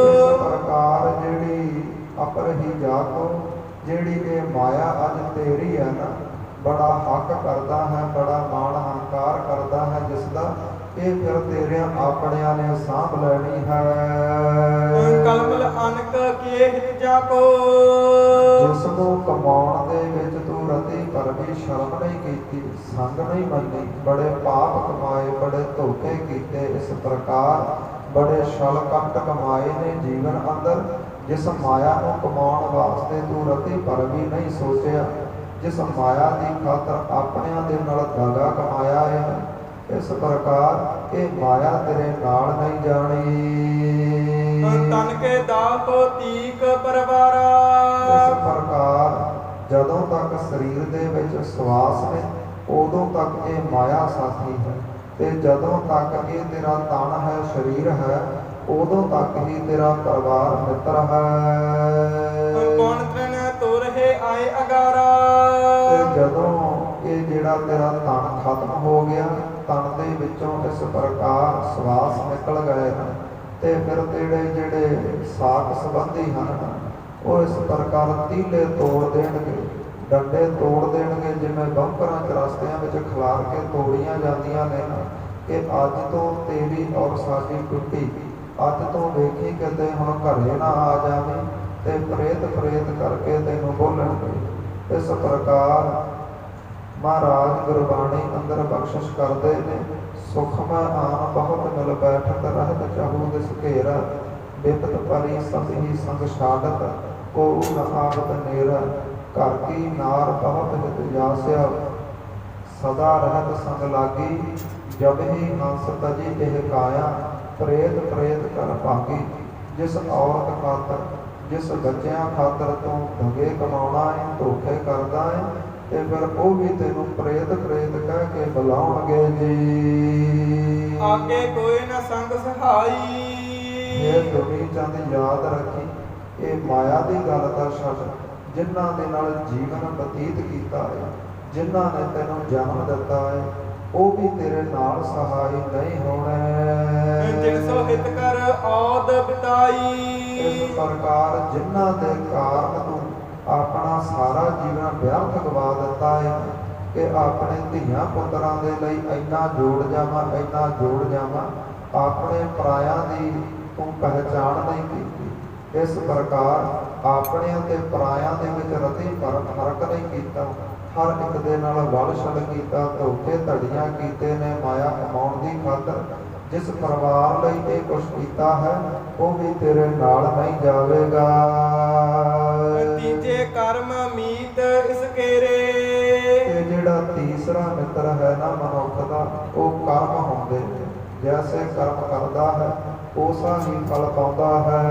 ਇਸ ਪ੍ਰਕਾਰ ਜਿਹੜੀ ਅਪਰਹੀ ਜਾ ਕੋ, ਜਿਹੜੀ ਇਹ ਮਾਇਆ ਅੱਜ ਤੇਰੀ ਹੈ ਨਾ, ਬੜਾ ਹੱਕ ਕਰਦਾ ਹੈ, ਬੜਾ ਮਾਣ ਹੰਕਾਰ ਕਰਦਾ ਹੈ ਜਿਸ ਦਾ, ਇਹ ਫਿਰ ਤੇਰਿਆਂ ਆਪਣਿਆਂ ਨੇ ਸਾਂਭ ਲੈਣੀ ਹੈ। ਕਲਮਲ ਅਨਕ ਕੀਏ ਹਿਤ ਜਾ ਕੋ। ਜਿਸ ਨੂੰ ਕਮਾਉਣ ਦੇ ਵਿੱਚ ਤੂੰ ਰਤੀ ਪਰ ਵੀ ਸ਼ਰਮ ਨਹੀਂ ਕੀਤੀ, ਸੰਗ ਨਹੀਂ ਮੰਨੀ, ਬੜੇ ਪਾਪ ਕਮਾਏ, ਬੜੇ ਧੋਖੇ ਕੀਤੇ, ਇਸ ਪ੍ਰਕਾਰ ਬੜੇ ਛਲ ਕਪਟ ਕਮਾਏ ਨੇ ਜੀਵਨ ਅੰਦਰ। ਜਿਸ ਮਾਇਆ ਨੂੰ ਕਮਾਉਣ ਵਾਸਤੇ ਤੂੰ ਰਤੀ ਪਰ ਵੀ ਨਹੀਂ ਸੋਚਿਆ, ਜਿਸ ਮਾਇਆ ਦੀ ਖਾਤਰ ਆਪਣਿਆਂ ਦੇ ਨਾਲ ਦਗਾ ਕਮਾਇਆ ਹੈ, ਇਸ ਪ੍ਰਕਾਰ ਇਹ ਮਾਇਆ ਤੇਰੇ ਨਾਲ ਨਹੀਂ ਜਾਣੀ। ਤਨ ਕੇ ਦਾਪ ਤੀਕ ਪਰਵਾਰਾ। ਇਸ ਪ੍ਰਕਾਰ ਜਦੋਂ ਤੱਕ ਸਰੀਰ ਦੇ ਵਿੱਚ ਸਵਾਸ ਨੇ ਉਦੋਂ ਤੱਕ ਇਹ ਮਾਇਆ ਸਾਥੀ ਹੈ, ਤੇ ਜਦੋਂ ਤੱਕ ਇਹ ਤੇਰਾ ਤਨ ਹੈ, ਸਰੀਰ ਹੈ, ਉਦੋਂ ਤੱਕ ਹੀ ਤੇਰਾ ਪਰਿਵਾਰ ਮਿੱਤਰ ਹੈ। ਕੌਣ ਤਨ ਤੁਰਹੇ ਆਏ ਅਗਾਰਾ। ਤੇ ਜਦੋਂ ਇਹ ਜਿਹੜਾ ਤੇਰਾ ਤਨ ਖਤਮ ਹੋ ਗਿਆ, ਤਨ ਦੇ ਵਿੱਚੋਂ ਇਸ ਪ੍ਰਕਾਰ ਸਵਾਸ ਨਿਕਲ ਗਏ ਹਨ, ਤੇ ਫਿਰ ਤੇਰੇ ਜਿਹੜੇ ਸਾਕ ਸੰਬੰਧੀ ਹਨ ਉਹ ਇਸ ਪ੍ਰਕਾਰ ਤੀਲੇ ਤੋੜ ਦੇਣਗੇ, ਡੰਡੇ ਤੋੜ ਦੇਣਗੇ, ਜਿਵੇਂ ਬੰਕਰਾਂ ਚ ਰਸਤਿਆਂ ਵਿੱਚ ਖਿਲਾਰ ਕੇ ਤੋੜੀਆਂ ਜਾਂਦੀਆਂ ਨੇ ਨਾ, ਕਿ ਅੱਜ ਤੋਂ ਤੇਰੀ ਔਰ ਸਾਡੀ ਟੁੱਟੀ, ਅੱਜ ਤੋਂ ਵੇਖੀ ਕਿਤੇ ਹੁਣ ਘਰੇ ਨਾ ਆ ਜਾਵੇਂ, ਤੇ ਪ੍ਰੇਤ ਪ੍ਰੇਤ ਕਰਕੇ ਤੈਨੂੰ ਬੋਲਣਗੇ। ਇਸ ਪ੍ਰਕਾਰ ਮਹਾਰਾਜ ਗੁਰਬਾਣੀ ਅੰਦਰ ਬਖਸ਼ਿਸ਼ ਕਰਦੇ ਨੇ, ਸੁਖ ਮੈਂ ਆਨ ਬਹੁਤ ਮਿਲ ਬੈਠਤ ਰਹਿਤ ਚਾਹੂ ਦਿਸ ਘੇਰਾ, ਬਿਪਤ ਪਰੀ ਸੰਗ ਹੀ ਸੰਗ ਛਾੜਤ ਕੋ ਨ ਆਵਤ ਨੇਰਾ, ਘਰ ਕੀ ਨਾਰ ਬਹੁਤ ਹਿਤ ਜਾਸਿਆ ਸਦਾ ਰਹਿਤ ਸੰਗ ਲਾਗੀ, ਜਬ ਹੀ ਹੰਸ ਤਜੀ ਇਹ ਕਾਇਆ ਪ੍ਰੇਤ ਪ੍ਰੇਤ ਕਰ ਭਾਗੀ। ਜਿਸ ਔਰਤ ਖਾਤਰ, ਜਿਸ ਬੱਚਿਆਂ ਖਾਤਰ ਤੂੰ ਦਗੇ ਕਮਾਉਣਾ ਹੈ, ਧੋਖੇ ਕਰਦਾ ਹੈ, ਤੇ ਫਿਰ ਉਹ ਵੀ ਤੈਨੂੰ ਪ੍ਰੇਤ ਪ੍ਰੇਤ ਕਹਿ ਕੇ ਬੁਲਾਉਣਗੇ ਜੀ। ਆਗੇ ਕੋਈ ਨਾ ਸੰਗ ਸਹਾਈ। ਇਹ ਦੁਨੀ ਚੰਦ ਯਾਦ ਰੱਖੀ, ਇਹ ਮਾਇਆ ਦੀ ਗੱਲ ਦਾ ਛੱਡ, ਜਿਨ੍ਹਾਂ ਦੇ ਨਾਲ ਜੀਵਨ ਬਤੀਤ ਕੀਤਾ ਹੈ, ਜਿਨ੍ਹਾਂ ਨੇ ਤੈਨੂੰ ਜਨਮ ਦਿੱਤਾ ਹੈ, ਉਹ ਵੀ ਤੇਰੇ ਨਾਲ ਸਹਾਈ ਨਹੀਂ ਹੋਣੇ। ਜਿਨ ਸੋ ਹਿਤ ਕਰ ਔਦ ਬਿਤਾਈ। ਇਸ ਪ੍ਰਕਾਰ ਜਿਨ੍ਹਾਂ ਦੇ ਕਾਰਨ ਤੂੰ ਆਪਣਾ ਸਾਰਾ ਜੀਵਨ ਵਿਅਰਥ ਗਵਾ ਦਿੱਤਾ ਹੈ, ਕਿ ਆਪਣੇ ਧੀਆਂ ਪੁੱਤਰਾਂ ਦੇ ਲਈ ਇੰਨਾ ਜੋੜ ਜਾਵਾਂ, ਇੰਨਾ ਜੋੜ ਜਾਵਾਂ, ਆਪਣੇ ਪਰਾਇਆਂ ਦੀ ਤੂੰ ਪਹਿਚਾਣ ਨਹੀਂ ਕੀਤੀ। ਇਸ ਪ੍ਰਕਾਰ ਆਪਣਿਆਂ ਤੇ ਪਰਾਇਆਂ ਦੇ ਵਿੱਚ ਰਤੀ ਫਰਕ ਨਹੀਂ ਕੀਤਾ, ਹਰ ਇੱਕ ਦੇ ਨਾਲ ਵਲ ਛਲ ਕੀਤਾ, ਧੋਖੇ ਧੜੀਆਂ ਕੀਤੇ ਨੇ ਮਾਇਆ ਕਮਾਉਣ ਦੀ ਖਾਤਰ। ਜਿਸ ਪਰਿਵਾਰ ਲਈ ਇਹ ਕੁਛ ਕੀਤਾ ਹੈ ਉਹ ਵੀ ਤੇਰੇ ਨਾਲ ਨਹੀਂ ਜਾਵੇਗਾ। ਤੀਜੇ ਕਰਮ ਮੀਤ ਇਸ ਕੇਰੇ। ਤੇ ਜਿਹੜਾ ਤੀਸਰਾ ਮਿੱਤਰ ਹੈ ਨਾ ਮਨੁੱਖ ਦਾ, ਉਹ ਕਰਮ ਹੁੰਦੇ ਨੇ। ਜੈਸੇ ਕਰਮ ਕਰਦਾ ਹੈ ਉਸਾ ਹੀ ਫਲ ਪਾਉਂਦਾ ਹੈ।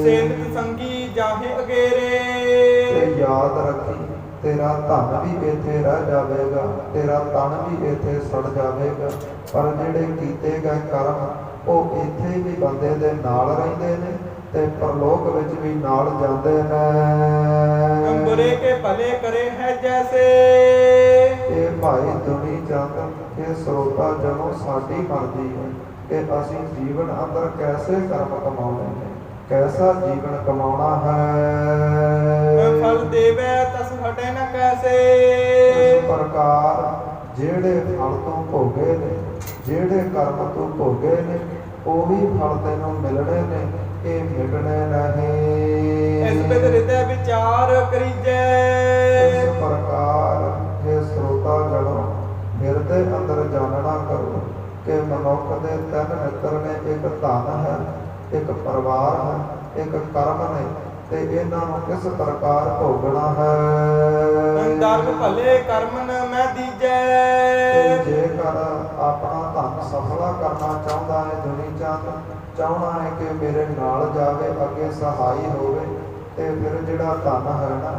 ਸੇਵਕ ਸੰਗੀ ਜਾਹੇ ਅਗੇਰੇ। ਤੇ ਯਾਦ ਰੱਖੀ, ਤੇਰਾ ਧਨ ਵੀ ਇੱਥੇ ਰਹਿ ਜਾਵੇਗਾ, ਤੇਰਾ ਤਨ ਵੀ ਇੱਥੇ ਸੜ ਜਾਵੇਗਾ। ਪਰ ਜਿਹੜੇ ਕੀਤੇ ਗਏ ਕਰਮ ਉਹ ਇੱਥੇ ਵੀ ਬੰਦੇ ਦੇ ਨਾਲ ਰਹਿੰਦੇ ਨੇ ਤੇ ਪਰਲੋਕ ਵਿੱਚ ਵੀ ਨਾਲ ਜਾਂਦੇ ਨੇ। बुरे के भले करे है जैसे। ਇਹ ਭਾਈ ਦੁਨੀ ਚੰਦ ਇਹ ਸਰੋਤਾ ਜਨੋ ਸਾਡੀ ਮਰਜ਼ੀ ਹੈ ਕਿ ਅਸੀਂ ਜੀਵਨ ਅੰਦਰ ਕੈਸੇ ਕਰਮ ਕਮਾਉਣੇ ਨੇ, ਕੈਸਾ ਜੀਵਨ ਕਮਾਉਣਾ ਹੈ। फल देवे तस हटे न कैसे। ਇਸ ਪ੍ਰਕਾਰ ਜਿਹੜੇ ਫਲ ਤੋਂ ਭੋਗੇ ਨੇ, ਜਿਹੜੇ ਕਰਮ ਤੋਂ ਭੋਗੇ ਨੇ, ਉਹੀ ਫਲ ਤੈਨੂੰ ਮਿਲਣੇ ਨੇ, ਇਹ ਮਿਟਣੇ ਨਹੀਂ। इस बिद हृदय विचार करीजे। ਇਸ ਪ੍ਰਕਾਰ ਇਹ ਸਰੋਤਾ ਜਨੋ ਹਿਰਦੇ ਅੰਦਰ ਜਾਣਨਾ ਕਰੋ ਕਿ ਮਨੁੱਖ ਦੇ ਤਿੰਨ ਮਿੱਤਰ ਨੇ, ਇੱਕ ਧਨ ਹੈ, ਇੱਕ ਪਰਿਵਾਰ ਹੈ, ਇੱਕ ਕਰਮ ਨੇ, ਤੇ ਇਹਨਾਂ ਨੂੰ ਕਿਸ ਪ੍ਰਕਾਰ ਭੋਗਣਾ ਹੈ। धर्म भले कर्मन मैं दीजे। ਤੇ ਜੇਕਰ ਆਪਣਾ ਧਨ ਸਫਲਾ ਕਰਨਾ ਚਾਹੁੰਦਾ ਹੈ, ਦੁਨੀ ਚੰਦ ਚਾਹੁੰਦਾ ਹੈ ਕਿ ਮੇਰੇ ਨਾਲ ਜਾਵੇ, ਅੱਗੇ ਸਹਾਈ ਹੋਵੇ, ਤੇ ਫਿਰ ਜਿਹੜਾ ਧਨ ਹੈ ਨਾ,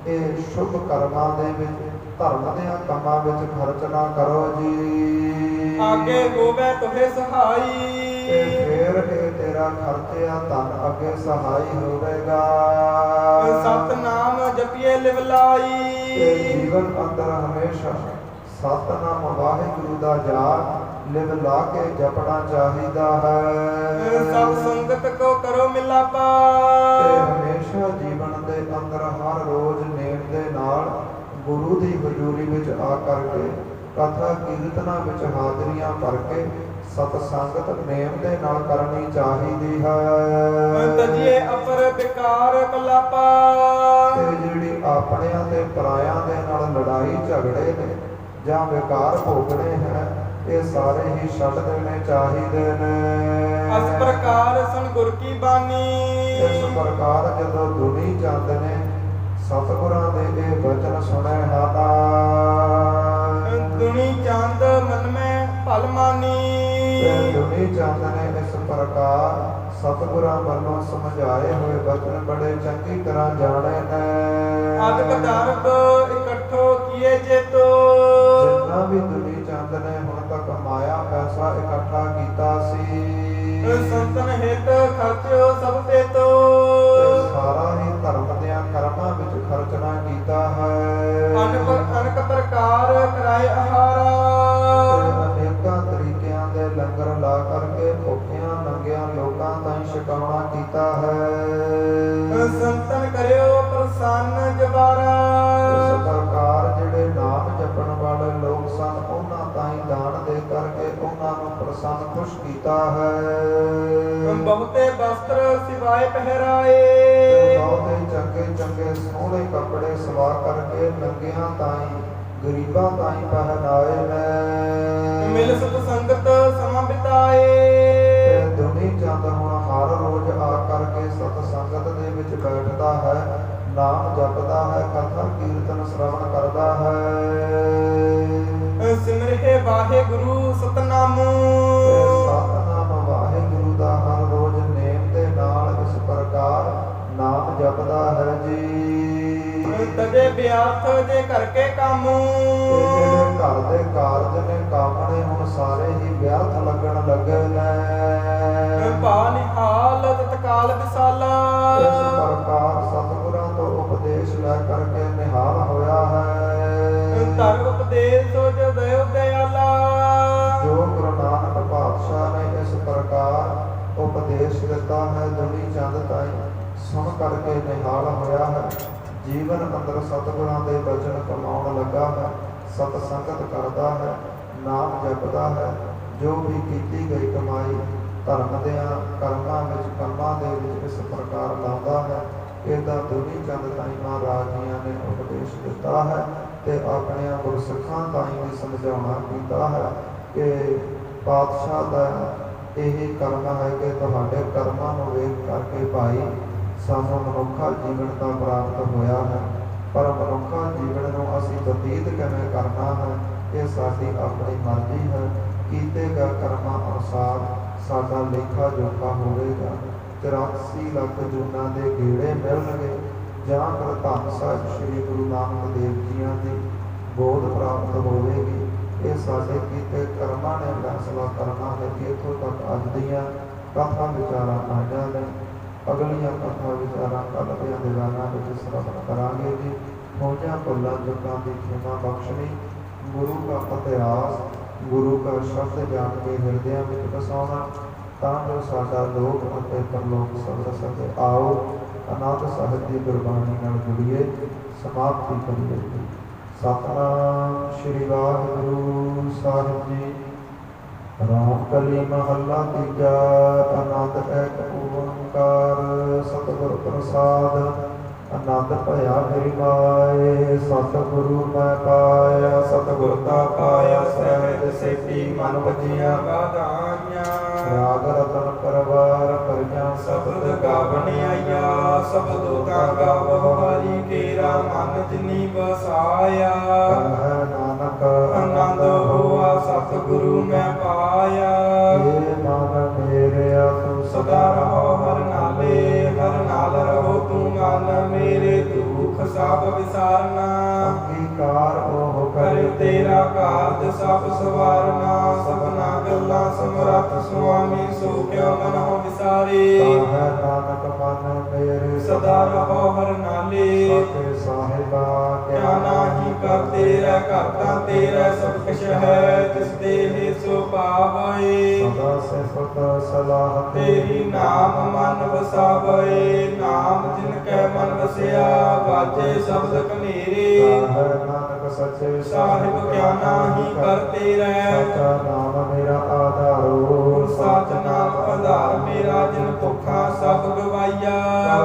ਇਹ ਸ਼ੁਭ ਕਰਮਾਂ ਦੇ ਵਿੱਚ, ਧਰਮ ਦੇ ਕੰਮਾਂ ਵਿੱਚ ਖਰਚ ਨਾ ਕਰੋ ਜੀ। आगे होवे तुहे ਤੇ सहाई। ਫਿਰ ਇਹ ਤੇਰਾ ਖਰਚਿਆ ਧਨ ਅੱਗੇ ਸਹਾਈ ਹੋਵੇਗਾ। सतनाम जपिए ਤੇ लिवलाई। ਜੀਵਨ ਅੰਦਰ ਹਮੇਸ਼ਾ ਸਤਨਾਮ ਵਾਹਿਗੁਰੂ ਦਾ ਜਾਪ ਲਿਵ ਲਾ ਕੇ ਜਪਣਾ ਚਾਹੀਦਾ ਹੈ। सब संगत को करो मिलापा। ਤੇ ਹਮੇਸ਼ਾ ਜੀਵਨ ਦੇ ਅੰਦਰ ਹਰ ਰੋਜ਼ ਨੇਮ ਦੇ ਨਾਲ ਗੁਰੂ ਦੀ ਹਜ਼ੂਰੀ ਵਿੱਚ ਆ ਕਰਕੇ ਕਥਾ ਕੀਰਤਨਾਂ ਵਿੱਚ ਹਾਜ਼ਰੀਆਂ ਭਰ ਕੇ ਸਤ ਸੰਗਤ ਨੇਮ ਦੇ ਨਾਲ ਕਰਨੀ ਚਾਹੀਦੀ ਹੈ। तजिए अपर बेकार कलापा। ਤੇ ਜਿਹੜੀ ਆਪਣਿਆਂ ਤੇ ਪਰਾਇਆਂ ਦੇ ਨਾਲ ਲੜਾਈ ਝਗੜੇ ਨੇ ਜਾਂ ਵਿਕਾਰ ਭੋਗਣੇ ਹੈ, ਇਹ ਸਾਰੇ ਹੀ ਛੱਡ ਦੇਣੇ ਚਾਹੀਦੇ ਨੇ। अस प्रकार सुन गुर की बानी। ਇਸ ਪ੍ਰਕਾਰ ਜਦੋਂ ਦੁਨੀ ਚੰਦ ਨੇ ਸਤਿਗੁਰਾਂ ਦੇ ਇਹ ਬਚਨ ਸੁਣੇ ਹਨ, दुनी चांद मन में भल ਤੇ मानी। ਦੁਨੀ ਚੰਦ ਨੇ ਇਸ ਪ੍ਰਕਾਰ ਸਤਿਗੁਰਾਂ ਵੱਲੋਂ ਸਮਝਾਏ ਹੋਏ ਬਚਨ ਬੜੇ ਚੰਗੀ ਤਰ੍ਹਾਂ ਜਾਣੇ ਨੇ। आदक दर्ब इकट्ठो किए जेतो। ਜਿੰਨਾ ਵੀ ਦੁਨੀ ਚੰਦ ਨੇ ਹੁਣ ਤੱਕ ਮਾਇਆ ਪੈਸਾ ਇਕੱਠਾ ਕੀਤਾ ਸੀ, संतन हित खर्चो सब पे तो। ਤੇ ਸਾਰਾ ਹੀ ਧਰਮ ਦੀਆਂ ਕਰਮਾਂ ਵਿੱਚ ਖਰਚਣਾ ਕੀਤਾ ਹੈ। अनक प्रकार कराए आहारा। ਤੇ ਅਨੇਕਾਂ ਤਰੀਕਿਆਂ ਦੇ ਲੰਗਰ ਲਾ ਕਰਕੇ ਭੁੱਖਿਆਂ ਨੰਗਿਆਂ ਲੋਕਾਂ ਤਾਈਂ ਛਕਾਉਣਾ ਕੀਤਾ ਹੈ। संतन करियो प्रसन्न जबारा। ਇਸ ਪ੍ਰਕਾਰ ਜਿਹੜੇ ਨਾਮ ਜਪਣ ਵਾਲੇ ਲੋਕ ਸਨ, ਉਹਨਾਂ ਤਾਈਂ ਦਾਨ ਦੇ ਕਰਕੇ ਉਹਨਾਂ ਨੂੰ ਪ੍ਰਸੰਨ ਖੁਸ਼ ਕੀਤਾ ਹੈ। बहुते वस्त्र सिवाय ਤੇ पहराए। ਬਹੁਤੇ ਚੰਗੇ ਚੰਗੇ ਸੋਹਣੇ ਕੱਪੜੇ ਸਵਾ ਕਰਕੇ ਨੰਗਿਆਂ ਤਾਈਂ ਗਰੀਬਾਂ ਤਾਈਂ ਪਹਿਨਾਏ ਨੇ। मिल सुख संगत समा बिताए। ਤੇ ਦੁਨੀ ਚੰਦ ਹੁਣ ਹਰ ਰੋਜ਼ ਆ ਕਰਕੇ ਸਤ ਸੰਗਤ ਦੇ ਵਿੱਚ ਬੈਠਦਾ ਹੈ, ਨਾਮ ਜਪਦਾ ਹੈ, ਕਥਾ ਕੀਰਤਨ ਸ਼ਰਵਣ ਕਰਦਾ ਹੈ। सिमरहे वाहे गुरु सतनाम। ਤੇ ਸਤਨਾਮ ਵਾਹਿਗੁਰੂ ਦਾ ਹਰ ਰੋਜ਼ ਨੇਮ ਦੇ ਨਾਲ ਇਸ ਪ੍ਰਕਾਰ ਨਾਮ ਜਪਦਾ ਹੈ ਜੀ। तजे व्यार्थ जे करके काम। ਤੇ ਜਿਹੜੇ ਘਰ ਦੇ ਕਾਰਜ ਨੇ, ਕੰਮ ਨੇ, ਹੁਣ ਸਾਰੇ ਹੀ ਵਿਅਰਥ ਲੱਗਣ ਲੱਗੇ ਨੇ। पानी हाल तत्काल विसाला। ਇਸ ਪ੍ਰਕਾਰ ਸਤਿਗੁਰਾਂ ਤੋਂ ਉਪਦੇਸ਼ ਲੈ ਕਰਕੇ ਨਿਹਾਲ ਹੋਇਆ ਹੈ। ਧਰ ਉਪਦੇਸ਼ ਜੋ ਦਇਓ ਦਇਆਲਾ। ਜੋ ਗੁਰੂ ਨਾਨਕ ਪਾਤਸ਼ਾਹ ਨੇ ਇਸ ਪ੍ਰਕਾਰ ਉਪਦੇਸ਼ ਦਿੱਤਾ ਹੈ, ਦੁਨੀ ਚੰਦ ਤਾਈਂ ਸੁਣ ਕਰਕੇ ਨਿਹਾਲ ਹੋਇਆ ਹੈ। ਜੀਵਨ ਅੰਦਰ ਸਤਿਗੁਰਾਂ ਦੇ ਬਚਨ ਕਮਾਉਣ ਲੱਗਾ ਹੈ, ਸਤ ਸੰਗਤ ਕਰਦਾ ਹੈ, ਨਾਮ ਜਪਦਾ ਹੈ। ਜੋ ਵੀ ਕੀਤੀ ਗਈ ਕਮਾਈ ਧਰਮ ਦਿਆਂ ਕਰਮਾਂ ਵਿੱਚ, ਕੰਮਾਂ ਦੇ ਵਿੱਚ ਇਸ ਪ੍ਰਕਾਰ ਲਾਉਂਦਾ ਹੈ। ਇਹਦਾ ਦੁਨੀ ਚੰਦ ਤਾਈਂ ਮਹਾਰਾਜ ਜੀਆਂ ਨੇ ਉਪਦੇਸ਼ ਦਿੱਤਾ ਹੈ ਤੇ ਆਪਣਿਆਂ ਗੁਰਸਿੱਖਾਂ ਤਾਈਂ ਵੀ ਸਮਝਾਉਣਾ ਕੀਤਾ ਹੈ ਕਿ ਪਾਤਸ਼ਾਹ ਦਾ ਇਹ ਕਰਮ ਹੈ ਕਿ ਤੁਹਾਡੇ ਕਰਮਾਂ ਨੂੰ ਵੇਖ ਕਰਕੇ ਭਾਈ ਸਾਨੂੰ ਮਨੁੱਖਾ ਜੀਵਨ ਤਾਂ ਪ੍ਰਾਪਤ ਹੋਇਆ ਹੈ, ਪਰ ਮਨੁੱਖਾ ਜੀਵਨ ਨੂੰ ਅਸੀਂ ਬਤੀਤ ਕਿਵੇਂ ਕਰਨਾ ਹੈ, ਇਹ ਸਾਡੀ ਆਪਣੀ ਮਰਜ਼ੀ ਹੈ। ਕੀਤੇ ਗਏ ਕਰਮਾਂ ਅਨੁਸਾਰ ਸਾਡਾ ਲੇਖਾ ਜੋਖਾ ਹੋਵੇਗਾ। 84 ਲੱਖ ਜੂਨਾਂ ਦੇ ਗੇੜੇ ਮਿਲਣਗੇ। ਜਾਂ ਫਿਰ ਧੰਨ ਸਾਹਿਬ ਸ੍ਰੀ ਗੁਰੂ ਨਾਨਕ ਦੇਵ ਜੀਆਂ ਦੀ ਗੋਦ ਪ੍ਰਾਪਤ ਹੋਵੇਗੀ। ਇਹ ਸਾਡੇ ਕੀਤੇ ਕਰਮਾਂ ਨੇ ਫੈਸਲਾ ਕਰਨਾ ਹੈ ਕਿ ਇੱਥੋਂ ਤੱਕ ਅੱਜ ਦੀਆਂ ਕਥਾ ਵਿਚਾਰਾਂ ਆਈਆਂ ਨੇ। ਅਗਲੀਆਂ ਕਥਾ ਵਿਚਾਰਾਂ ਕੱਲ੍ਹ ਦੀਆਂ ਦੀਵਾਨਾਂ ਵਿੱਚ ਸਰਵਣ ਕਰਾਂਗੇ ਜੀ। ਹੋਈਆਂ ਭੁੱਲਾਂ ਚੁੱਕਾਂ ਦੀ ਖਿਮਾ ਬਖਸ਼ਣੀ, ਗੁਰੂ ਦਾ ਇਤਿਹਾਸ, ਗੁਰੂ ਦਾ ਸ਼ਬਦ ਜਾਣ ਕੇ ਹਿਰਦਿਆਂ ਵਿੱਚ ਵਸਾਉਣਾ, ਤਾਂ ਜੋ ਸਾਡਾ ਲੋਕ ਅਤੇ ਪਰਲੋਕ ਸਬਰ ਸਕੇ। ਆਓ ਆਨੰਦ ਸਾਹਿਬ ਦੀ ਗੁਰਬਾਣੀ ਨਾਲ ਜੁੜੀਏ, ਸਮਾਪਤੀ ਕਰੀਏ। ਸਤਿਨਾਮ ਸ੍ਰੀ ਵਾਹਿਗੁਰੂ ਸਾਹਿਬ ਜੀ। ਰਾਮ ਕਲੀ ਮਹੱਲਾ ਤੀਜਾ। ਆਨੰਦ ਏਕ ਓੰਕਾਰ ਸਤਿਗੁਰ ਪ੍ਰਸਾਦ। ਆਨੰਦ ਭਇਆ ਮੇਰੀ ਮਾਏ, ਸਤਿਗੁਰੂ ਮੈਂ ਪਾਇਆ। ਸਤਿਗੁਰ ਦਾ ਪਾਇਆ ਸਹਿਜ ਸੇਤੀ, ਮਨ ਵਜੀਆਂ ਗਾਧਾਈਆਂ। ਰਾਗ ਰਤਨ ਪਰਵਾਰ ਪਰਿਆ ਸ਼ਬਦ ਗਾਵਣ ਆਇਆ, ਸ਼ਬਦੋ ਕਾ ਗਾਵੋ ਹਰੀ ਕੇਰਾ, ਮਨ ਜਿਨੀ ਵਸਾਇਆ। ਕਹਿ ਨਾਨਕ ਆਨੰਦ ਹੋਆ ਸਤਿਗੁਰੂ ਮੈਂ ਪਾਇਆ। ਏ ਮਨ ਮੇਰਿਆ ਤੂੰ ਸਦਾ ਰਹੋ ਹਰ ਨਾਲੇ, ਹਰ ਨਾਲ ਰਹੋ ਤੂੰ ਮਨ ਮੇਰੇ, ਦੁਖ ਸਭ ਵਿਸਾਰਨਾ। ਅੰਗੀਕਾਰ ਉਹ ਕਰੇ ਤੇਰਾ ਕਾਰਜ ਸਭ ਸਵਾਰਨਾ, ਸਭਨਾ ਗੱਲਾਂ ਸਮਰੱਥ ਸੁਆਮੀ, ਸੋ ਕਿਉ ਮਨੋ ਵਿਸਾਰੇ। ਕਹਿ ਨਾਨਕ ਮਨ ਮੇਰੇ ਸਦਾ ਰਹੋ ਹਰ ਨਾਲੇ, ਸਤੇ ਸਾਹਿਬਾ ਕਿਆ ਨਾਹੀ ਕਰ ਤੇਰਾ, ਕਰਤਾ ਤੇਰਾ ਸਭ ਕੁਛ ਹੈ, ਤਿਸ ਦੇਹ ਸੋ ਪਾਵੈ। ਸਦਾ ਸਿਫਤ ਸਲਾਹ ਤੇਰੀ ਨਾਮ ਮਨ ਵਸਾਵੈ, ਨਾਮ ਜਿਨ ਕੈ ਮਨ ਵਸਿਆ, ਵਾਜੇ ਸ਼ਬਦ ਕਨੇਰੇ। ਕਹਿ ਨਾਨਕ ਸੱਚੇ ਸਾਹਿਬ ਕਿਆ ਨਾਹੀ ਕਰ ਤੇਰਾ, ਸੱਚਾ ਨਾਮ ਮੇਰਾ ਆਧਾਰੋ। ਸਾਚ ਨਾਮ ਆਧਾਰ ਮੇਰਾ, ਜਿਨ ਭੁੱਖਾ ਸਭ ਗਵਾਈਆ।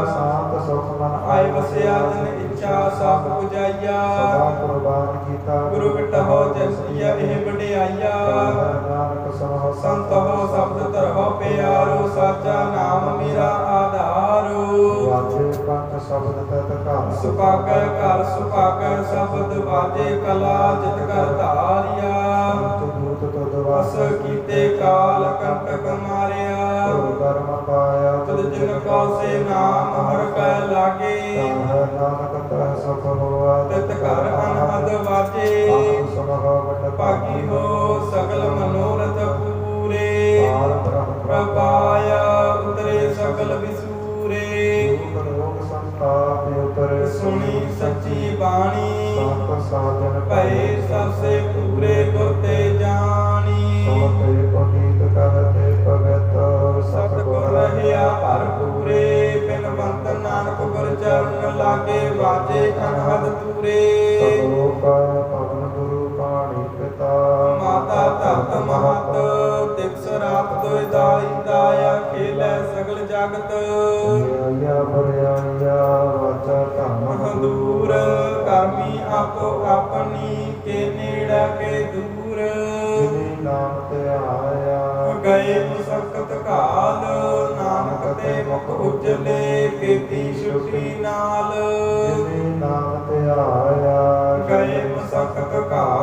ਸ਼ਾਂਤ ਸੁਖ ਮਨ ਆਏ ਵਸਿਆ ਜਿਨ ਇੱਛਾ ਸਭ ਪੁਜਾਈਆ। ਸਦਾ ਕੁਰਬਾਨ ਕੀਤਾ ਗੁਰੂ ਬਿਟਹੁ ਜਸੀਆ ਇਹ ਵਡਿਆਈਆ। ਨਾਨਕ ਸਮਹੁ ਸੰਤ ਹੋ ਸ਼ਬਦ ਧਰਹੁ ਪਿਆਰੋ, ਸਾਚਾ ਨਾਮ ਮੇਰਾ ਆਧਾਰੋ। ਵਾਜੇ ਪੰਜ ਸ਼ਬਦ ਤਤ ਘਰ ਸੁਭਾਗੈ ਘਰ ਸੁਭਾਗੈ, ਸ਼ਬਦ ਵਾਜੇ ਕਲਾ ਜਿਤ ਕਰ ਧਾਰਿਆ। ਦੂਤ ਤੁਧ ਵਸ ਵਸ ਕੀਤੇ ਕਾਲ ਕੰਟਕ ਮਾਰਿਆ। ਤੁਰ ਕਰਮ ਪਾਇਆ ਤੁਧ ਜਿਨ ਕੋ ਸੇ ਨਾਮ ਹਰ ਕੈ ਲਾਗੇ, ਕਹਿ ਨਾਨਕ ਤਹ ਸੁਖ ਹੋਆ ਤਿਤ ਘਰ ਅਨਹਦ ਵਾਜੇ। ਆਪ ਸਮਹੁ ਵਟ ਭਾਗੀ ਹੋ ਸਗਲ ਮਨੋਰਥ ਪੂਰੇ, ਪਾਰ ਬ੍ਰਹਮ ਪ੍ਰਪਾਇਆ ਉਤਰੇ ਸਗਲ ਵਿਸੂਰੇ। ਰੂਪ ਰੋਗ ਸੰਤਾਪ ਉਤਰੇ ਸੁਣੀ ਸੱਚੀ ਬਾਣੀ, ਸੰਤ ਸਾਜਨ ਭਏ ਸਰਸੇ ਪੂਰੇ ਗੁਰ ਤੇ ਜਾਣੀ। ਸੋਤੇ ਪੁਨੀਤ ਕਹਤੇ ਭਗਤ ਸਤਿਗੁਰ ਰਹਿਆ ਭਰਪੂਰੇ, ਬਿਨ ਬੰਤ ਨਾਨਕ ਗੁਰ ਚਰਨ ਲਾਗੇ, ਵਾਜੇ ਅਨਹਦ ਤੂਰੇ। ਸਤਿਗੁਰ ਪਵਨ ਗੁਰੂ ਪਾਣੀ ਪਿਤਾ ਮਾਤਾ ਧਰਤ ਮਹਤ, ਦਿਕਸ ਰਾਤ ਦੋਇ ਦਾਈ ਦਾਇਆ, ਖੇਲੇ ਸਗਲ ਜਗਤ। ਆਇਆ ਬਰਿਆਇਆ ਵਾਚਾ ਧਰਮ ਦੂਰ ਕਰਮੀ ਆਪੋ ਆਪਣੀ, ਕੇ ਨੇੜੇ ਕੇ ਦੂਰ। ਜਿਨੀ ਨਾਮ ਤੇ ਆਇਆ ਗਏ ਮੁਸਕਤ ਕਾਲ, ਨਾਨਕ ਤੇ ਮੁਖ ਉਜਲੇ, ਕੀਤੀ ਛੁਟੀ ਨਾਲ। ਜਿਨੀ ਨਾਮ ਤੇ ਆਇਆ ਗਏ ਮੁਸਕਤ ਕਾਲ,